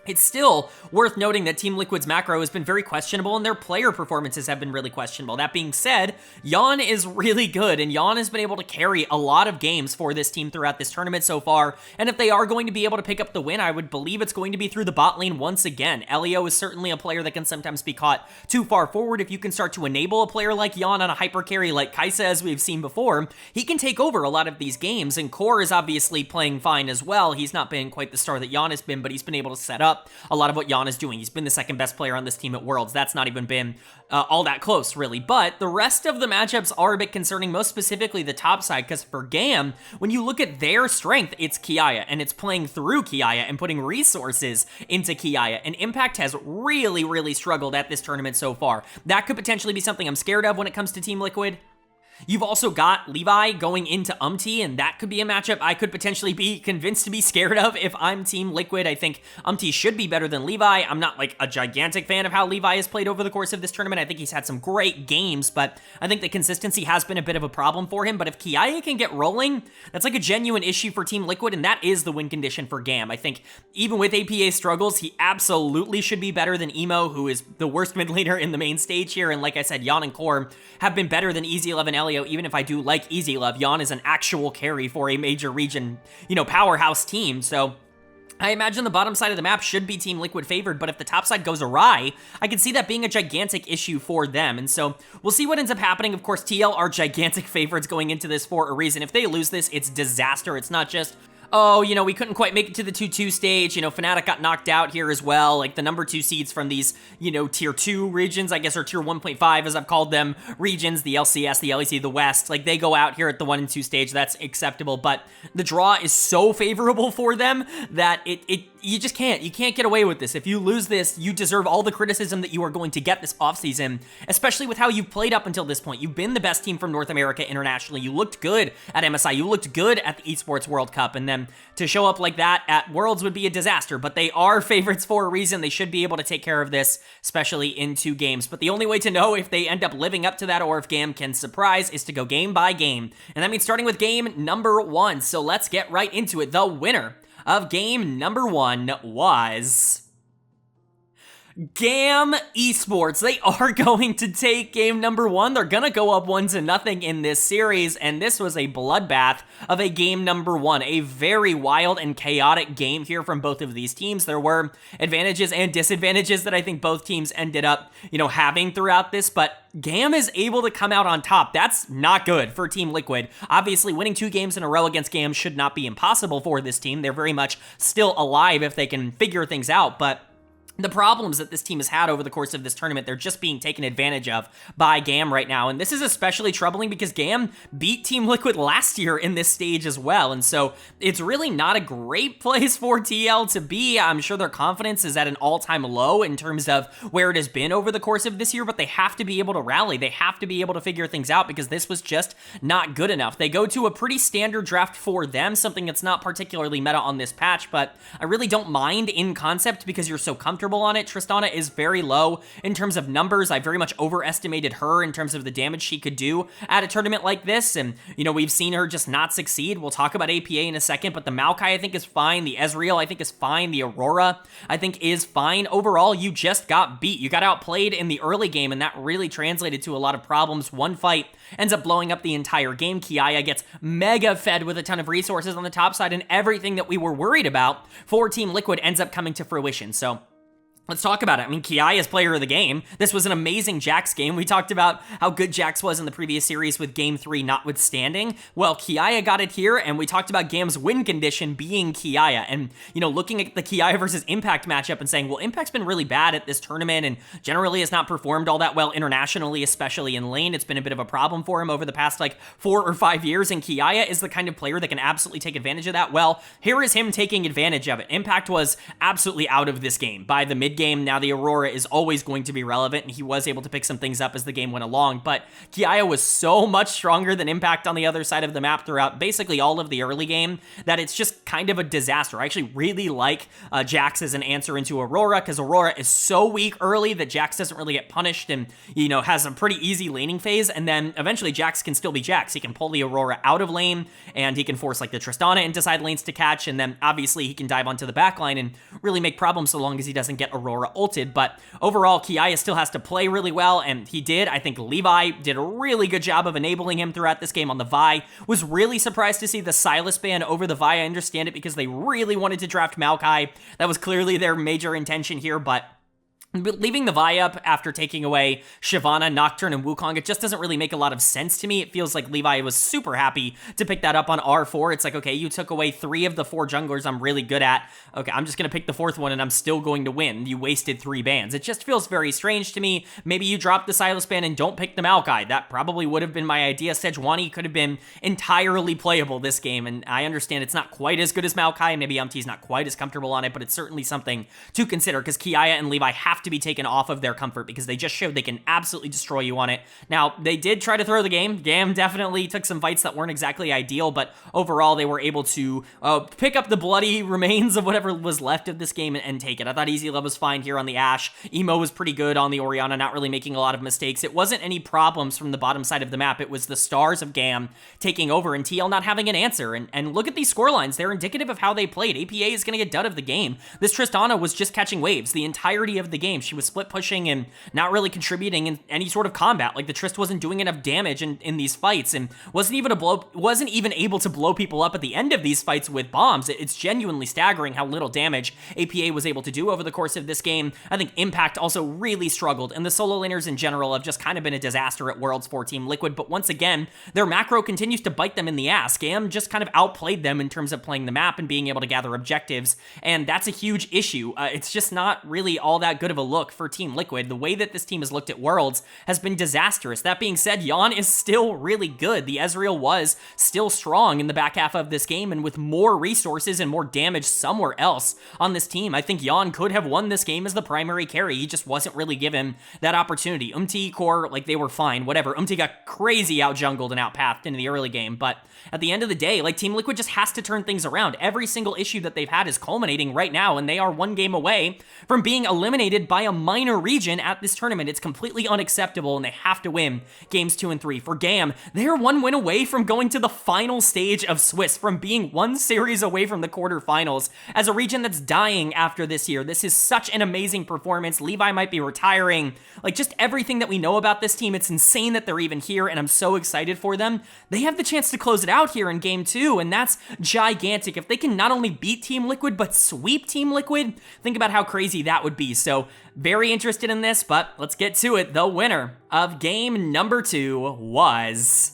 Speaker 2: it's still worth noting that Team Liquid's macro has been very questionable, and their player performances have been really questionable. That being said, Yon is really good, and Yon has been able to carry a lot of games for this team throughout this tournament so far, and if they are going to be able to pick up the win, I would believe it's going to be through the bot lane once again. Elio is certainly a player that can sometimes be caught too far forward. If you can start to enable a player like Yon on a hyper carry like Kaisa, as we've seen before, he can take over a lot of these games, and Core is obviously playing fine as well. He's not been quite the star that Yon has been, but he's been able to set up a lot of what Jan is doing. He's been the second best player on this team at Worlds. That's not even been all that close, really. But the rest of the matchups are a bit concerning, most specifically the top side, because for GAM, when you look at their strength, it's Kiaya, and it's playing through Kiaya and putting resources into Kiaya, and Impact has really, really struggled at this tournament so far. That could potentially be something I'm scared of when it comes to Team Liquid. You've also got Levi going into and that could be a matchup I could potentially be convinced to be scared of if I'm Team Liquid. I think should be better than Levi. I'm not like a gigantic fan of how Levi has played over the course of this tournament. I think he's had some great games, but I think the consistency has been a bit of a problem for him. But if Kiaya can get rolling, that's like a genuine issue for Team Liquid, and that is the win condition for GAM. I think even with APA's struggles, he absolutely should be better than Emo, who is the worst mid laner in the main stage here. And like I said, Yan and Core have been better than Easy 11 Galio, even if I do like Easy Love, Yon is an actual carry for a major region, powerhouse team. So I imagine the bottom side of the map should be Team Liquid favored, but if the top side goes awry, I can see that being a gigantic issue for them. And so we'll see what ends up happening. Of course, TL are gigantic favorites going into this for a reason. If they lose this, it's disaster. It's not just, oh, we couldn't quite make it to the 2-2 stage. Fnatic got knocked out here as well. Like, the number 2 seeds from these, tier 2 regions, I guess, or tier 1.5, as I've called them, regions, the LCS, the LEC, the West, like, they go out here at the 1 and 2 stage. That's acceptable. But the draw is so favorable for them that you just can't. You can't get away with this. If you lose this, you deserve all the criticism that you are going to get this offseason, especially with how you've played up until this point. You've been the best team from North America internationally. You looked good at MSI. You looked good at the Esports World Cup, and then to show up like that at Worlds would be a disaster, but they are favorites for a reason. They should be able to take care of this, especially in 2 games. But the only way to know if they end up living up to that or if GAM can surprise is to go game by game. And that means starting with game number 1. So let's get right into it. The winner of game number 1 was GAM Esports. They are going to take game number 1. They're gonna go up 1-0 in this series, and this was a bloodbath of a game number 1. A very wild and chaotic game here from both of these teams. There were advantages and disadvantages that I think both teams ended up, having throughout this, but GAM is able to come out on top. That's not good for Team Liquid. Obviously, winning 2 games in a row against GAM should not be impossible for this team. They're very much still alive if they can figure things out, but the problems that this team has had over the course of this tournament, they're just being taken advantage of by GAM right now. And this is especially troubling because GAM beat Team Liquid last year in this stage as well. And so it's really not a great place for TL to be. I'm sure their confidence is at an all-time low in terms of where it has been over the course of this year, but they have to be able to rally. They have to be able to figure things out because this was just not good enough. They go to a pretty standard draft for them, something that's not particularly meta on this patch, but I really don't mind in concept because you're so comfortable on it. Tristana is very low in terms of numbers. I very much overestimated her in terms of the damage she could do at a tournament like this, and we've seen her just not succeed. We'll talk about APA in a second, but the Maokai I think is fine. The Ezreal I think is fine. The Aurora I think is fine. Overall, you just got beat. You got outplayed in the early game, and that really translated to a lot of problems. One fight ends up blowing up the entire game. Kiaya gets mega fed with a ton of resources on the top side, and everything that we were worried about for Team Liquid ends up coming to fruition. So let's talk about it. I mean, Kiai is player of the game. This was an amazing Jax game. We talked about how good Jax was in the previous series with Game 3 notwithstanding. Well, Kiai got it here, and we talked about GAM's win condition being Kiai. And, looking at the Kiai versus Impact matchup and saying, well, Impact's been really bad at this tournament and generally has not performed all that well internationally, especially in lane. It's been a bit of a problem for him over the past, 4 or 5 years, and Kiai is the kind of player that can absolutely take advantage of that. Well, here is him taking advantage of it. Impact was absolutely out of this game by the mid game. Now the Aurora is always going to be relevant, and he was able to pick some things up as the game went along, but Kiaya was so much stronger than Impact on the other side of the map throughout basically all of the early game that it's just kind of a disaster. I actually really like Jax as an answer into Aurora because Aurora is so weak early that Jax doesn't really get punished and, has a pretty easy laning phase, and then eventually Jax can still be Jax. He can pull the Aurora out of lane, and he can force the Tristana into side lanes to catch, and then obviously he can dive onto the back line and really make problems so long as he doesn't get Aurora ulted. But overall, Kiaya still has to play really well, and he did. I think Levi did a really good job of enabling him throughout this game on the Vi. Was really surprised to see the Sylas ban over the Vi. I understand it because they really wanted to draft Maokai. That was clearly their major intention here, but leaving the Vi up after taking away Shyvana, Nocturne, and Wukong, it just doesn't really make a lot of sense to me. It feels like Levi was super happy to pick that up on R4. It's like, okay, you took away 3 of the 4 junglers I'm really good at. Okay, I'm just going to pick the 4th one, and I'm still going to win. You wasted 3 bans. It just feels very strange to me. Maybe you drop the Sylas ban and don't pick the Maokai. That probably would have been my idea. Sejuani could have been entirely playable this game, and I understand it's not quite as good as Maokai. Maybe MT's not quite as comfortable on it, but it's certainly something to consider because Kiaya and Levi have to be taken off of their comfort because they just showed they can absolutely destroy you on it. Now, they did try to throw the game. GAM definitely took some fights that weren't exactly ideal, but overall, they were able to pick up the bloody remains of whatever was left of this game and take it. I thought Easy Love was fine here on the Ashe. Emo was pretty good on the Orianna, not really making a lot of mistakes. It wasn't any problems from the bottom side of the map. It was the stars of GAM taking over and TL not having an answer. And look at these scorelines. They're indicative of how they played. APA is going to get done of the game. This Tristana was just catching waves the entirety of the game. game. She was split pushing and not really contributing in any sort of combat. Like, the Trist wasn't doing enough damage in these fights, and wasn't even able to blow people up at the end of these fights with bombs. It's genuinely staggering how little damage APA was able to do over the course of this game. I think Impact also really struggled, and the solo laners in general have just kind of been a disaster at Worlds for Team Liquid, but once again, their macro continues to bite them in the ass. Gam just kind of outplayed them in terms of playing the map and being able to gather objectives, and that's a huge issue. It's just not really all that good of a look for Team Liquid. The way that this team has looked at Worlds has been disastrous. That being said, Yawn is still really good. The Ezreal was still strong in the back half of this game, and with more resources and more damage somewhere else on this team, I think Yawn could have won this game as the primary carry. He just wasn't really given that opportunity. Core, like, they were fine, whatever. Got crazy out-jungled and out-pathed in the early game, but at the end of the day, like, Team Liquid just has to turn things around. Every single issue that they've had is culminating right now, and they are one game away from being eliminated by a minor region at this tournament. It's completely unacceptable, and they have to win games 2 and 3. For Gam, they're one win away from going to the final stage of Swiss, from being one series away from the quarterfinals. As a region that's dying after this year, this is such an amazing performance. Levi might be retiring. Like, just everything that we know about this team, it's insane that they're even here, and I'm so excited for them. They have the chance to close it out here in game 2, and that's gigantic. If they can not only beat Team Liquid, but sweep Team Liquid, think about how crazy that would be. So, very interested in this, but let's get to it. The winner of game number 2 was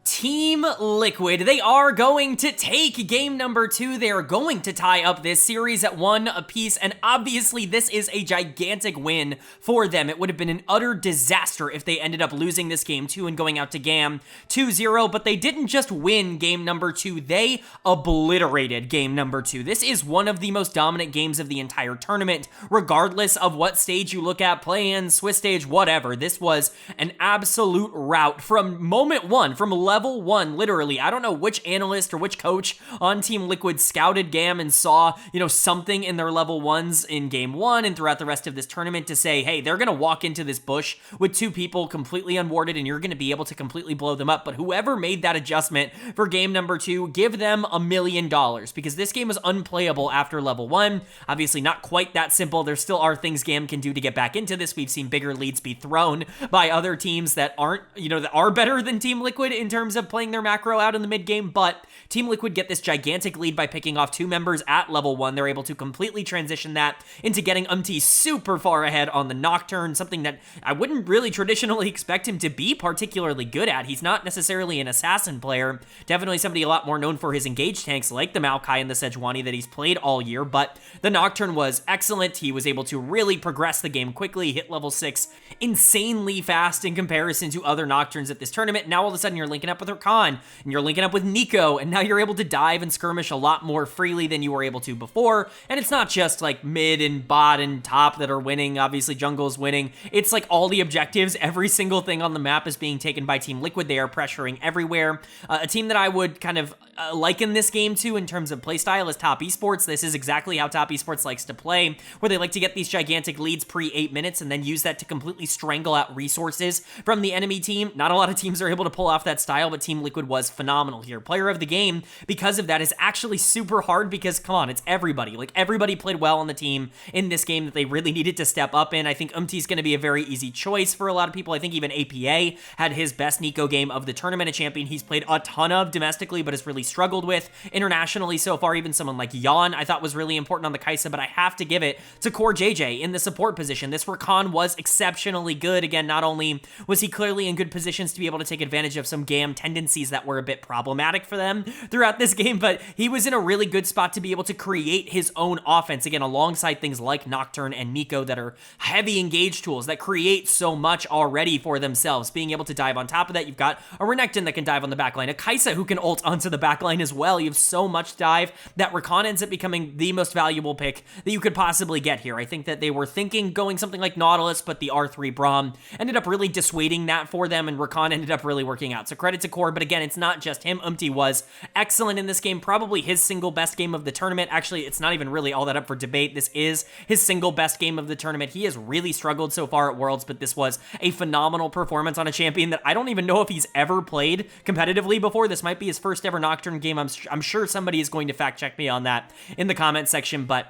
Speaker 2: Team Liquid. They are going to take game number 2. They are going to tie up this series at 1 apiece, and obviously this is a gigantic win for them. It would have been an utter disaster if they ended up losing this game 2 and going out to Gam 2-0, but they didn't just win game number 2, they obliterated game number 2. This is one of the most dominant games of the entire tournament, regardless of what stage you look at, play-in, Swiss stage, whatever. This was an absolute rout from moment 1, from level 1, literally. I don't know which analyst or which coach on Team Liquid scouted Gam and saw, something in their level 1s in game 1 and throughout the rest of this tournament to say, hey, they're going to walk into this bush with 2 people completely unwarded and you're going to be able to completely blow them up. But whoever made that adjustment for game number 2, give them $1 million, because this game was unplayable after level 1. Obviously not quite that simple. There still are things Gam can do to get back into this. We've seen bigger leads be thrown by other teams that aren't, that are better than Team Liquid in terms of playing their macro out in the mid game, but Team Liquid get this gigantic lead by picking off 2 members at level 1. They're able to completely transition that into getting super far ahead on the Nocturne, something that I wouldn't really traditionally expect him to be particularly good at. He's not necessarily an assassin player, definitely somebody a lot more known for his engaged tanks like the Maokai and the Sejuani that he's played all year, but the Nocturne was excellent. He was able to really progress the game quickly, hit level 6 insanely fast in comparison to other Nocturnes at this tournament. Now all of a sudden you're linking up with Rakan, and you're linking up with Nico, and now you're able to dive and skirmish a lot more freely than you were able to before. And it's not just like mid and bot and top that are winning. Obviously jungle's winning. It's like all the objectives, every single thing on the map is being taken by Team Liquid. They are pressuring everywhere. A team that I would kind of liken this game to in terms of playstyle is Top Esports. This is exactly how Top Esports likes to play, where they like to get these gigantic leads pre-8 minutes and then use that to completely strangle out resources from the enemy team. Not a lot of teams are able to pull off that style, but Team Liquid was phenomenal here. Player of the game, because of that, is actually super hard because, come on, it's everybody. Like, everybody played well on the team in this game that they really needed to step up in. I think is going to be a very easy choice for a lot of people. I think even APA had his best Nico game of the tournament, a champion he's played a ton of domestically, but has really struggled with internationally so far. Even someone like Yawn I thought was really important on the Kai'Sa, but I have to give it to Core JJ in the support position. This Rakan was exceptionally good. Again, not only was he clearly in good positions to be able to take advantage of some Gam tendencies that were a bit problematic for them throughout this game, but he was in a really good spot to be able to create his own offense, again, alongside things like Nocturne and Nico that are heavy engage tools that create so much already for themselves. Being able to dive on top of that, you've got a Renekton that can dive on the backline, a Kai'Sa who can ult onto the backline as well. You have so much dive that Rakan ends up becoming the most valuable pick that you could possibly get here. I think that they were thinking going something like Nautilus, but the R3 Braum ended up really dissuading that for them, and Rakan ended up really working out. So credit to Core, but again, it's not just him. Was excellent in this game, probably his single best game of the tournament. Actually, it's not even really all that up for debate. This is his single best game of the tournament. He has really struggled so far at Worlds, but this was a phenomenal performance on a champion that I don't even know if he's ever played competitively before. This might be his first ever Nocturne game. I'm sure somebody is going to fact check me on that in the comment section, but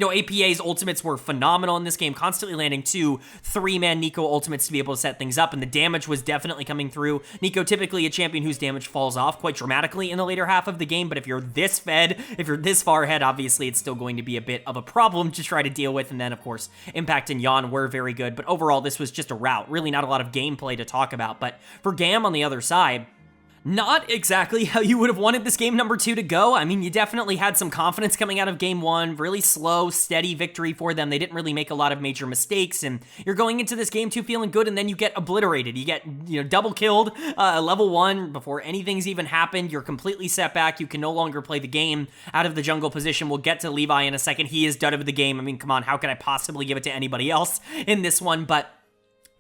Speaker 2: APA's ultimates were phenomenal in this game, constantly landing 2 3-man Nico ultimates to be able to set things up, and the damage was definitely coming through. Nico typically a champion whose damage falls off quite dramatically in the later half of the game, but if you're this fed, if you're this far ahead, obviously it's still going to be a bit of a problem to try to deal with, and then, of course, Impact and Yon were very good, but overall, this was just a rout. Really not a lot of gameplay to talk about, but for Gam on the other side, not exactly how you would have wanted this game number 2 to go. I mean, you definitely had some confidence coming out of game 1, really slow, steady victory for them. They didn't really make a lot of major mistakes, and you're going into this game 2 feeling good, and then you get obliterated. You get, double killed, level 1 before anything's even happened. You're completely set back. You can no longer play the game out of the jungle position. We'll get to Levi in a second. He is done of the game. I mean, come on, how could I possibly give it to anybody else in this one? But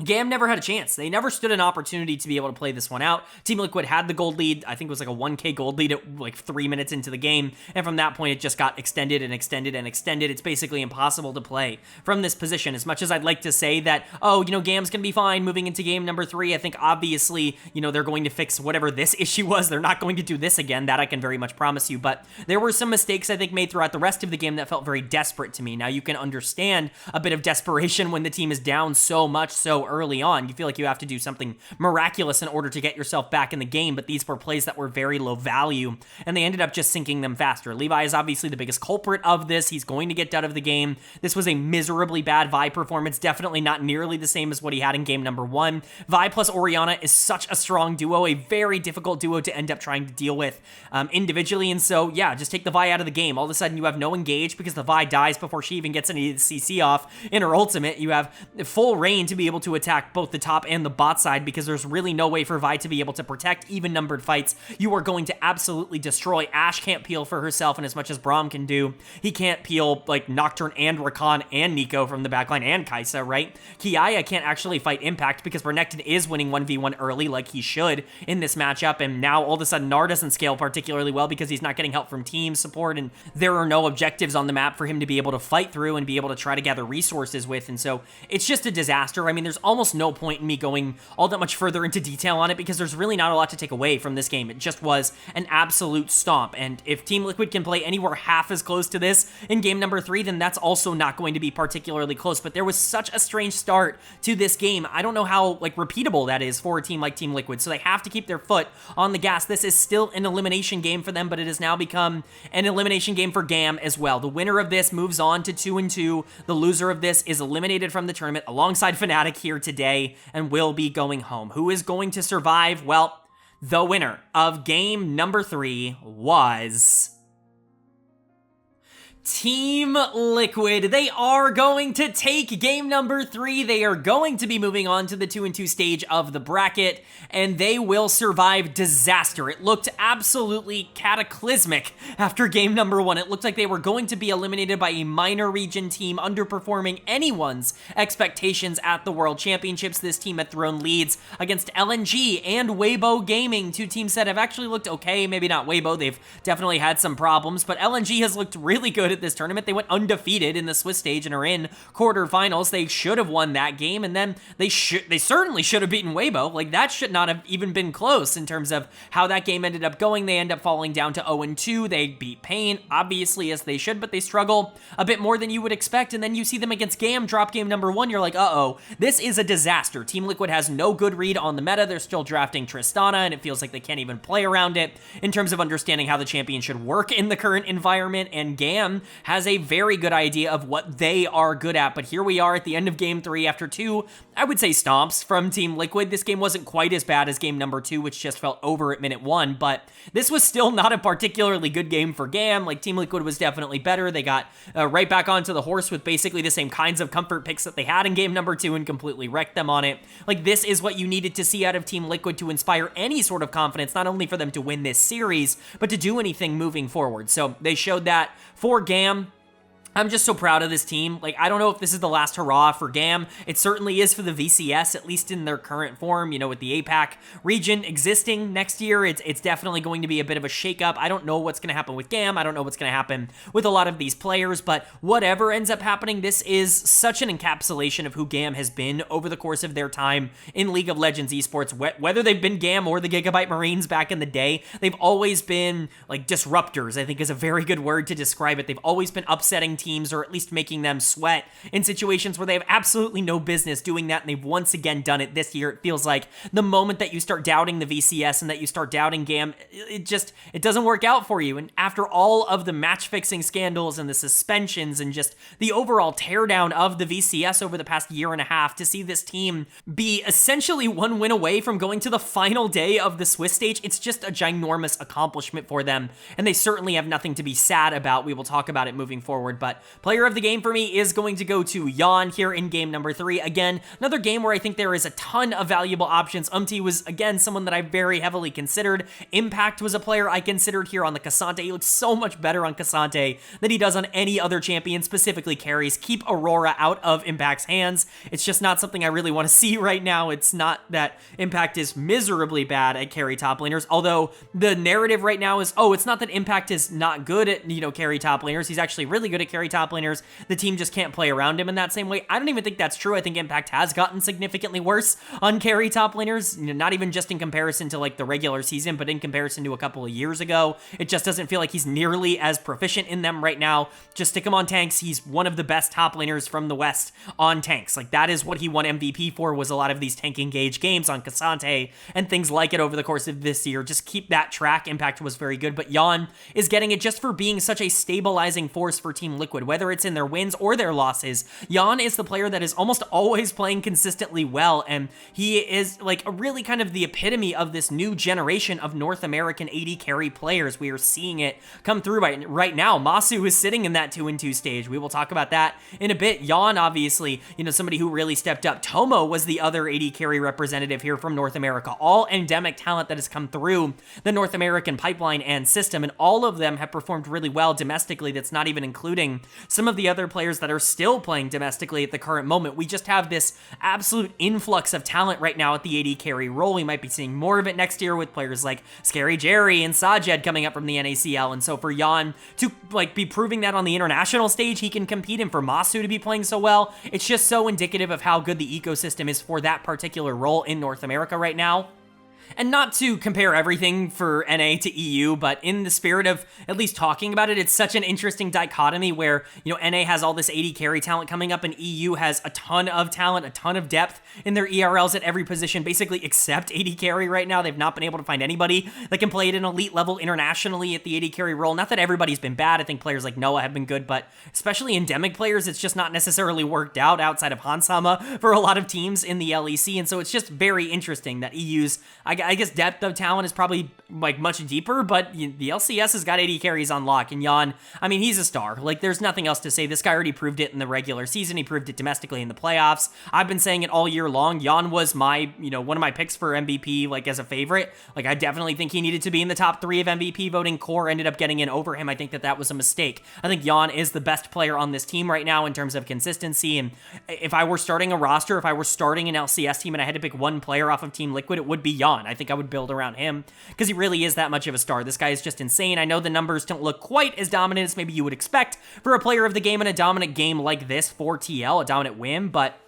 Speaker 2: Gam never had a chance. They never stood an opportunity to be able to play this one out. Team Liquid had the gold lead. I think it was like a 1k gold lead at like 3 minutes into the game. And from that point, it just got extended and extended and extended. It's basically impossible to play from this position. As much as I'd like to say that, Gam's going to be fine moving into game number 3, I think obviously, they're going to fix whatever this issue was. They're not going to do this again. That I can very much promise you. But there were some mistakes I think made throughout the rest of the game that felt very desperate to me. Now you can understand a bit of desperation when the team is down so much so early on. You feel like you have to do something miraculous in order to get yourself back in the game, but these were plays that were very low value, and they ended up just sinking them faster. Levi is obviously the biggest culprit of this. He's going to get out of the game. This was a miserably bad Vi performance, definitely not nearly the same as what he had in game number 1. Vi plus Orianna is such a strong duo, a very difficult duo to end up trying to deal with individually, and so, yeah, just take the Vi out of the game. All of a sudden, you have no engage because the Vi dies before she even gets any CC off in her ultimate. You have full reign to be able to attack both the top and the bot side because there's really no way for Vi to be able to protect even numbered fights. You are going to absolutely destroy. Ashe can't peel for herself, and as much as Braum can do, he can't peel like Nocturne and Rakan and Nico from the backline and Kai'Sa, right? Kiaya can't actually fight Impact because Renekton is winning 1v1 early like he should in this matchup, and now all of a sudden Gnar doesn't scale particularly well because he's not getting help from team support, and there are no objectives on the map for him to be able to fight through and be able to try to gather resources with, and so it's just a disaster. I mean, there's almost no point in me going all that much further into detail on it because there's really not a lot to take away from this game. It just was an absolute stomp, and if Team Liquid can play anywhere half as close to this in game number 3, then that's also not going to be particularly close, but there was such a strange start to this game. I don't know how, repeatable that is for a team like Team Liquid, so they have to keep their foot on the gas. This is still an elimination game for them, but it has now become an elimination game for Gam as well. The winner of this moves on to 2-2. The loser of this is eliminated from the tournament alongside Fnatic here today and will be going home. Who is going to survive? Well, the winner of game number 3 was Team Liquid. They are going to take game number 3. They are going to be moving on to the 2-2 stage of the bracket, and they will survive disaster. It looked absolutely cataclysmic after game number 1. It looked like they were going to be eliminated by a minor region team, underperforming anyone's expectations at the World Championships. This team had thrown leads against LNG and Weibo Gaming, 2 teams that have actually looked okay. Maybe not Weibo, they've definitely had some problems, but LNG has looked really good at this tournament. They went undefeated in the Swiss stage and are in quarterfinals. They should have won that game, and then they certainly should have beaten Weibo. Like, that should not have even been close in terms of how that game ended up going. They end up falling down to 0-2. They beat Pain, obviously, as they should, but they struggle a bit more than you would expect, and then you see them against Gam drop game number 1. You're like, uh-oh, this is a disaster. Team Liquid has no good read on the meta. They're still drafting Tristana, and it feels like they can't even play around it in terms of understanding how the champion should work in the current environment, and Gam has a very good idea of what they are good at, but here we are at the end of game 3 after 2, I would say, stomps from Team Liquid. This game wasn't quite as bad as game number 2, which just felt over at minute 1, but this was still not a particularly good game for Gam. Like, Team Liquid was definitely better. They got right back onto the horse with basically the same kinds of comfort picks that they had in game number 2 and completely wrecked them on it. Like, this is what you needed to see out of Team Liquid to inspire any sort of confidence, not only for them to win this series, but to do anything moving forward. So they showed that for Gam. I'm just so proud of this team. Like, I don't know if this is the last hurrah for Gam. It certainly is for the VCS, at least in their current form. With the APAC region existing next year, it's definitely going to be a bit of a shakeup. I don't know what's going to happen with Gam. I don't know what's going to happen with a lot of these players, but whatever ends up happening, this is such an encapsulation of who Gam has been over the course of their time in League of Legends esports. Whether they've been Gam or the Gigabyte Marines back in the day, they've always been, like, disruptors, I think is a very good word to describe it. They've always been upsetting teams teams, or at least making them sweat in situations where they have absolutely no business doing that, and they've once again done it this year. It feels like the moment that you start doubting the VCS and that you start doubting GAM, it doesn't work out for you. And after all of the match-fixing scandals and the suspensions and just the overall teardown of the VCS over the past year and a half, to see this team be essentially one win away from going to the final day of the Swiss stage, it's just a ginormous accomplishment for them, and they certainly have nothing to be sad about. We will talk about it moving forward, but player of the game for me is going to go to Jan here in game number 3. Again, another game where I think there is a ton of valuable options. Was, again, someone that I very heavily considered. Impact was a player I considered here on the Cassante. He looks so much better on Cassante than he does on any other champion, specifically carries. Keep Aurora out of Impact's hands. It's just not something I really want to see right now. It's not that Impact is miserably bad at carry top laners, although the narrative right now is, oh, it's not that Impact is not good at, carry top laners. He's actually really good at carry top laners. The team just can't play around him in that same way. I don't even think that's true. I think Impact has gotten significantly worse on carry top laners, not even just in comparison to like the regular season, but in comparison to a couple of years ago. It just doesn't feel like he's nearly as proficient in them right now. Just stick him on tanks. He's one of the best top laners from the West on tanks. Like, that is what he won MVP for, was a lot of these tank engage games on Cassante and things like it over the course of this year. Just keep that track. Impact was very good, but Jan is getting it just for being such a stabilizing force for Team Liquid, whether it's in their wins or their losses. Jan is the player that is almost always playing consistently well, and he is like a really kind of the epitome of this new generation of North American AD carry players. We are seeing it come through right now. Masu is sitting in that 2-2 stage. We will talk about that in a bit. Jan, obviously, somebody who really stepped up. Tomo was the other AD carry representative here from North America. All endemic talent that has come through the North American pipeline and system, and all of them have performed really well domestically. That's not even including some of the other players that are still playing domestically at the current moment. We just have this absolute influx of talent right now at the AD carry role. We might be seeing more of it next year with players like Scary Jerry and Sajed coming up from the NACL, and so for Jan to be proving that on the international stage he can compete, and for Masu to be playing so well, it's just so indicative of how good the ecosystem is for that particular role in North America right now. And not to compare everything for NA to EU, but in the spirit of at least talking about it, it's such an interesting dichotomy where, NA has all this AD carry talent coming up, and EU has a ton of talent, a ton of depth in their ERLs at every position, basically except AD carry right now. They've not been able to find anybody that can play at an elite level internationally at the AD carry role. Not that everybody's been bad. I think players like Noah have been good, but especially endemic players, it's just not necessarily worked out outside of Hansama for a lot of teams in the LEC, and so it's just very interesting that EU's, I guess, depth of talent is probably much deeper, but the LCS has got AD carries on lock, and Jan, he's a star. There's nothing else to say. This guy already proved it in the regular season. He proved it domestically in the playoffs. I've been saying it all year long. Jan was my, one of my picks for MVP, as a favorite. I definitely think he needed to be in the top 3 of MVP voting. Core ended up getting in over him. I think that was a mistake. I think Jan is the best player on this team right now in terms of consistency, and if I were starting a roster, if I were starting an LCS team and I had to pick one player off of Team Liquid, it would be Jan. I think I would build around him because he really is that much of a star. This guy is just insane. I know the numbers don't look quite as dominant as maybe you would expect for a player of the game in a dominant game like this for TL, a dominant win, but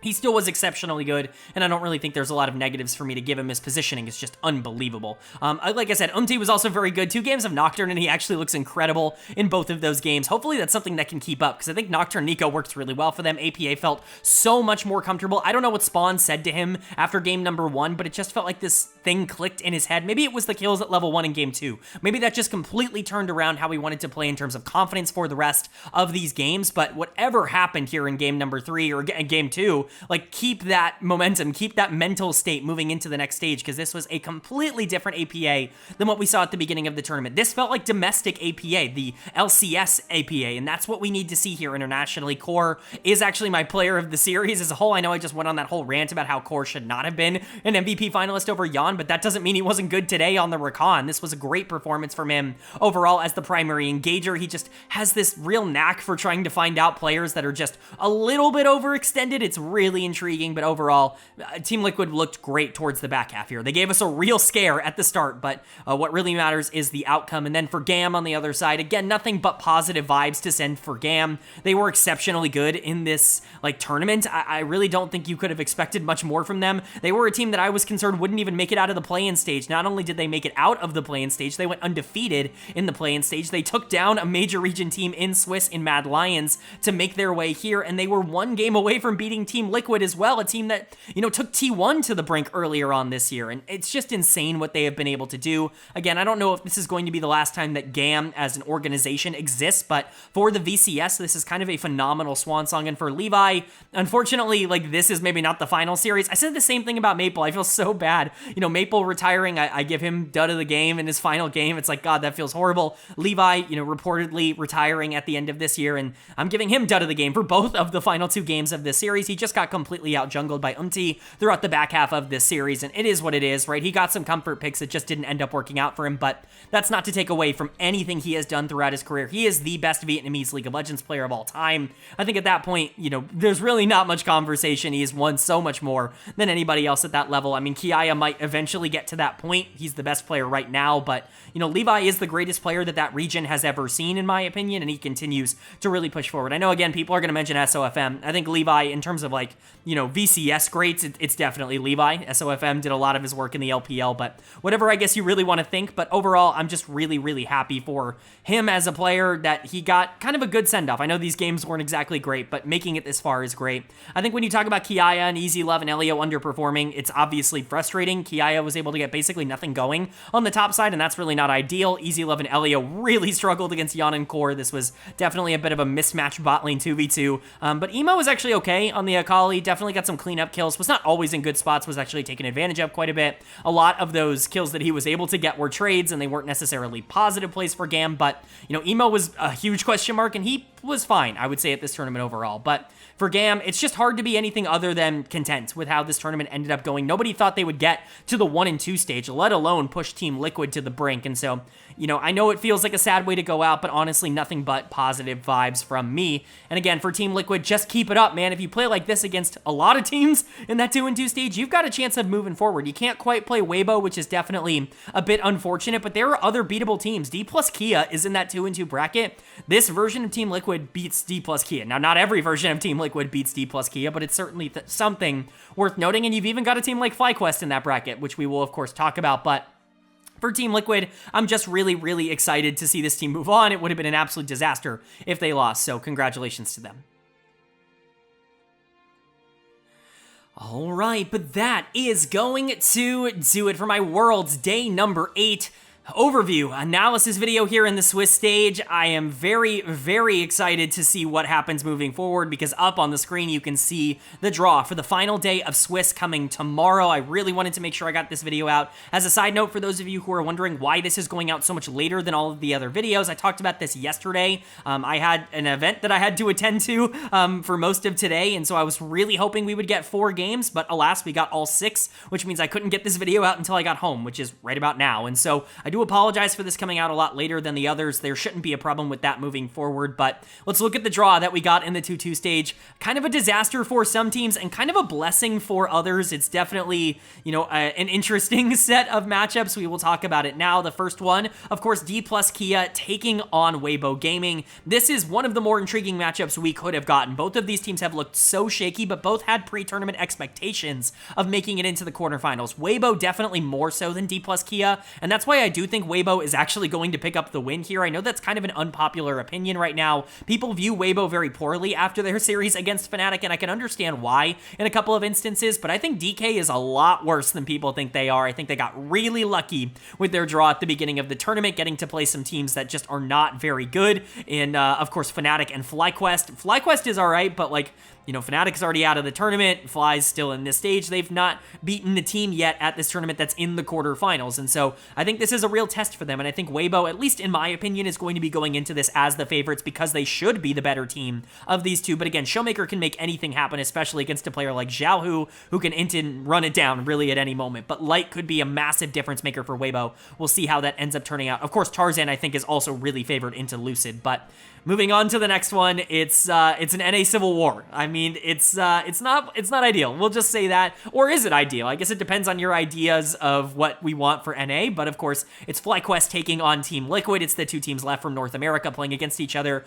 Speaker 2: he still was exceptionally good, and I don't really think there's a lot of negatives for me to give him. His positioning is just unbelievable. Like I said, was also very good. 2 games of Nocturne, and he actually looks incredible in both of those games. Hopefully that's something that can keep up, because I think Nocturne Nico works really well for them. APA felt so much more comfortable. I don't know what Spawn said to him after game number 1, but it just felt like this thing clicked in his head. Maybe it was the kills at level 1 in game 2. Maybe that just completely turned around how he wanted to play in terms of confidence for the rest of these games, but whatever happened here in game number 3 or game 2, keep that momentum, keep that mental state moving into the next stage, because this was a completely different APA than what we saw at the beginning of the tournament. This felt like domestic APA, the LCS APA, and that's what we need to see here internationally. Core is actually my player of the series as a whole. I know I just went on that whole rant about how Core should not have been an MVP finalist over Jan, but that doesn't mean he wasn't good today on the Rakan. This was a great performance from him overall as the primary engager. He just has this real knack for trying to find out players that are just a little bit overextended. It's really intriguing, but overall, Team Liquid looked great towards the back half here. They gave us a real scare at the start, but what really matters is the outcome. And then for GAM on the other side, again, nothing but positive vibes to send for GAM. They were exceptionally good in this tournament. I really don't think you could have expected much more from them. They were a team that I was concerned wouldn't even make it out out of the play-in stage. Not only did they make it out of the play-in stage, they went undefeated in the play-in stage. They took down a major region team in Swiss in Mad Lions to make their way here, and they were one game away from beating Team Liquid as well, a team that, took T1 to the brink earlier on this year, and it's just insane what they have been able to do. Again, I don't know if this is going to be the last time that GAM as an organization exists, but for the VCS, this is kind of a phenomenal swan song, and for Levi, unfortunately, this is maybe not the final series. I said the same thing about Maple. I feel so bad. Maple retiring, I give him dud of the game in his final game. It's like, God, that feels horrible. Levi, reportedly retiring at the end of this year, and I'm giving him dud of the game for both of the final 2 games of this series. He just got completely out-jungled by throughout the back half of this series, and it is what it is, right? He got some comfort picks that just didn't end up working out for him, but that's not to take away from anything he has done throughout his career. He is the best Vietnamese League of Legends player of all time. I think at that point, there's really not much conversation. He has won so much more than anybody else at that level. I mean, Kiaya might eventually get to that point. He's the best player right now, but, Levi is the greatest player that region has ever seen, in my opinion, and he continues to really push forward. I know, again, people are going to mention SOFM. I think Levi, in terms of, VCS greats, it's definitely Levi. SOFM did a lot of his work in the LPL, but whatever I guess you really want to think. But overall, I'm just really, really happy for him as a player that he got kind of a good send-off. I know these games weren't exactly great, but making it this far is great. I think when you talk about Kiaya and Easy Love and Elio underperforming, it's obviously frustrating. Kiaya was able to get basically nothing going on the top side, and that's really not ideal. Easy Love and Elio really struggled against Yan and Core. This was definitely a bit of a mismatch bot lane 2v2, but Emo was actually okay on the Akali. Definitely got some cleanup kills. Was not always in good spots. Was actually taken advantage of quite a bit. A lot of those kills that he was able to get were trades, and they weren't necessarily positive plays for GAM, but, Emo was a huge question mark, and he was fine, I would say, at this tournament overall. But for GAM, it's just hard to be anything other than content with how this tournament ended up going. Nobody thought they would get to the 1 and 2 stage, let alone push Team Liquid to the brink. And so, I know it feels like a sad way to go out, but honestly, nothing but positive vibes from me. And again, for Team Liquid, just keep it up, man. If you play like this against a lot of teams in that 2 and 2 stage, you've got a chance of moving forward. You can't quite play Weibo, which is definitely a bit unfortunate, but there are other beatable teams. D plus Kia is in that 2 and 2 bracket. This version of Team Liquid beats D plus Kia. Now, not every version of Team Liquid beats D plus Kia, but it's certainly something worth noting. And you've even got a team like FlyQuest in that bracket, which we will, of course, talk about. But for Team Liquid, I'm just really, really excited to see this team move on. It would have been an absolute disaster if they lost, so congratulations to them. All right, but that is going to do it for my Worlds Day number 8 overview analysis video here in the Swiss stage. I am very, very excited to see what happens moving forward, because up on the screen you can see the draw for the final day of Swiss coming tomorrow. I really wanted to make sure I got this video out. As a side note, for those of you who are wondering why this is going out so much later than all of the other videos, I talked about this yesterday. I had an event that I had to attend to for most of today, and so I was really hoping we would get 4 games, but alas, we got all 6, which means I couldn't get this video out until I got home, which is right about now. And so I do apologize for this coming out a lot later than the others. There shouldn't be a problem with that moving forward, but let's look at the draw that we got in the 2-2 stage. Kind of a disaster for some teams and kind of a blessing for others. It's definitely, an interesting set of matchups. We will talk about it now. The first one, of course, D plus Kia taking on Weibo Gaming. This is one of the more intriguing matchups we could have gotten. Both of these teams have looked so shaky, but both had pre-tournament expectations of making it into the quarterfinals. Weibo definitely more so than D plus Kia, and that's why I do think Weibo is actually going to pick up the win here. I know that's kind of an unpopular opinion right now. People view Weibo very poorly after their series against Fnatic, and I can understand why in a couple of instances, but I think DK is a lot worse than people think they are. I think they got really lucky with their draw at the beginning of the tournament, getting to play some teams that just are not very good in, of course, Fnatic and FlyQuest. FlyQuest is all right, but Fnatic's already out of the tournament. Fly's still in this stage. They've not beaten the team yet at this tournament that's in the quarterfinals. And so I think this is a real test for them. And I think Weibo, at least in my opinion, is going to be going into this as the favorites because they should be the better team of these two. But again, Showmaker can make anything happen, especially against a player like Xiaohu, who can int and run it down really at any moment. But Light could be a massive difference maker for Weibo. We'll see how that ends up turning out. Of course, Tarzan, I think, is also really favored into Lucid. But moving on to the next one, it's an NA Civil War. I mean, it's not ideal. We'll just say that. Or is it ideal? I guess it depends on your ideas of what we want for NA, but of course, it's FlyQuest taking on Team Liquid. It's the 2 teams left from North America playing against each other.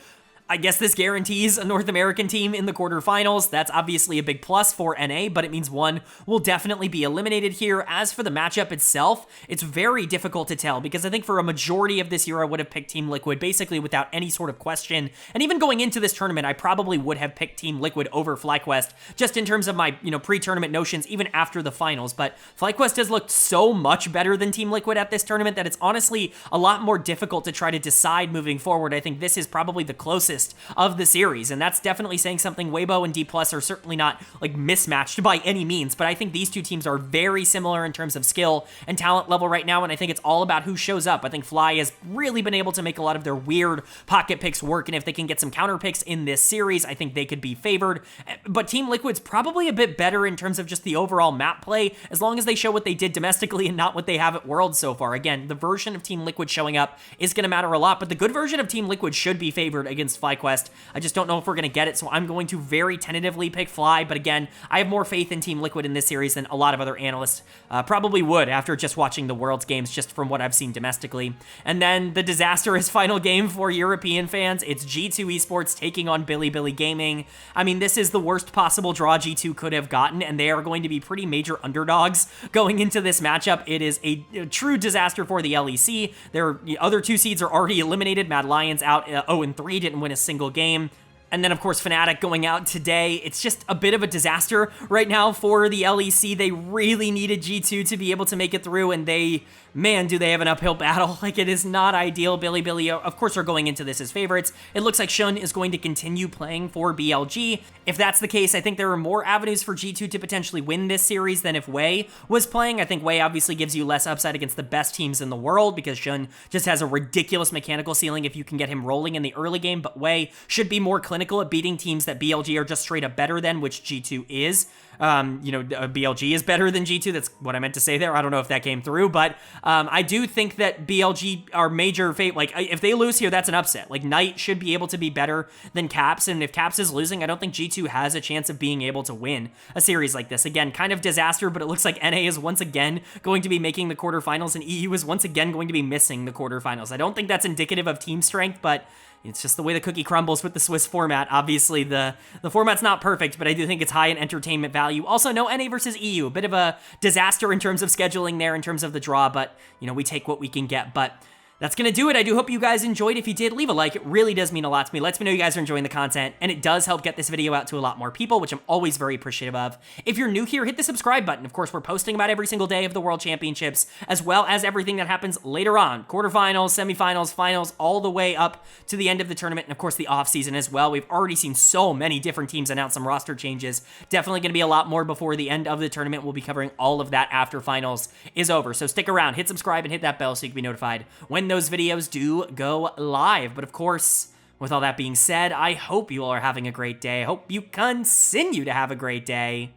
Speaker 2: I guess this guarantees a North American team in the quarterfinals. That's obviously a big plus for NA, but it means one will definitely be eliminated here. As for the matchup itself, it's very difficult to tell because I think for a majority of this year, I would have picked Team Liquid basically without any sort of question. And even going into this tournament, I probably would have picked Team Liquid over FlyQuest just in terms of my, pre-tournament notions even after the finals. But FlyQuest has looked so much better than Team Liquid at this tournament that it's honestly a lot more difficult to try to decide moving forward. I think this is probably the closest of the series, and that's definitely saying something. Weibo and D+ are certainly not mismatched by any means, but I think these two teams are very similar in terms of skill and talent level right now, and I think it's all about who shows up. I think Fly has really been able to make a lot of their weird pocket picks work, and if they can get some counter picks in this series, I think they could be favored. But Team Liquid's probably a bit better in terms of just the overall map play, as long as they show what they did domestically and not what they have at Worlds so far. Again, the version of Team Liquid showing up is going to matter a lot, but the good version of Team Liquid should be favored against FlyQuest. I just don't know if we're going to get it, so I'm going to very tentatively pick Fly, but again, I have more faith in Team Liquid in this series than a lot of other analysts probably would after just watching the Worlds games, just from what I've seen domestically. And then the disastrous final game for European fans, it's G2 Esports taking on Bilibili Gaming. I mean, this is the worst possible draw G2 could have gotten, and they are going to be pretty major underdogs going into this matchup. It is a true disaster for the LEC. Their other two seeds are already eliminated. Mad Lions out 0-3, didn't win a single game. And then, of course, Fnatic going out today. It's just a bit of a disaster right now for the LEC. They really needed G2 to be able to make it through, and man, do they have an uphill battle. It is not ideal. Bilibili, of course, are going into this as favorites. It looks like Shun is going to continue playing for BLG. If that's the case, I think there are more avenues for G2 to potentially win this series than if Wei was playing. I think Wei obviously gives you less upside against the best teams in the world because Shun just has a ridiculous mechanical ceiling if you can get him rolling in the early game, but Wei should be more clinical at beating teams that BLG are just straight up better than, which G2 is. BLG is better than G2. That's what I meant to say there. I don't know if that came through, but I do think that BLG are major if they lose here, that's an upset. Knight should be able to be better than Caps, and if Caps is losing, I don't think G2 has a chance of being able to win a series like this. Again, kind of disaster, but it looks like NA is once again going to be making the quarterfinals, and EU is once again going to be missing the quarterfinals. I don't think that's indicative of team strength, but it's just the way the cookie crumbles with the Swiss format. Obviously, the format's not perfect, but I do think it's high in entertainment value. Also, no NA versus EU. A bit of a disaster in terms of scheduling there, in terms of the draw, but, we take what we can get. But that's going to do it. I do hope you guys enjoyed. If you did, leave a like. It really does mean a lot to me. Lets me know you guys are enjoying the content, and it does help get this video out to a lot more people, which I'm always very appreciative of. If you're new here, hit the subscribe button. Of course, we're posting about every single day of the World Championships, as well as everything that happens later on. Quarterfinals, semifinals, finals, all the way up to the end of the tournament, and of course, the offseason as well. We've already seen so many different teams announce some roster changes. Definitely going to be a lot more before the end of the tournament. We'll be covering all of that after finals is over. So stick around, hit subscribe, and hit that bell so you can be notified when those videos do go live. But of course, with all that being said, I hope you all are having a great day. I hope you continue to have a great day,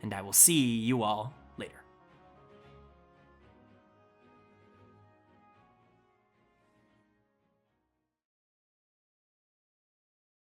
Speaker 2: and I will see you all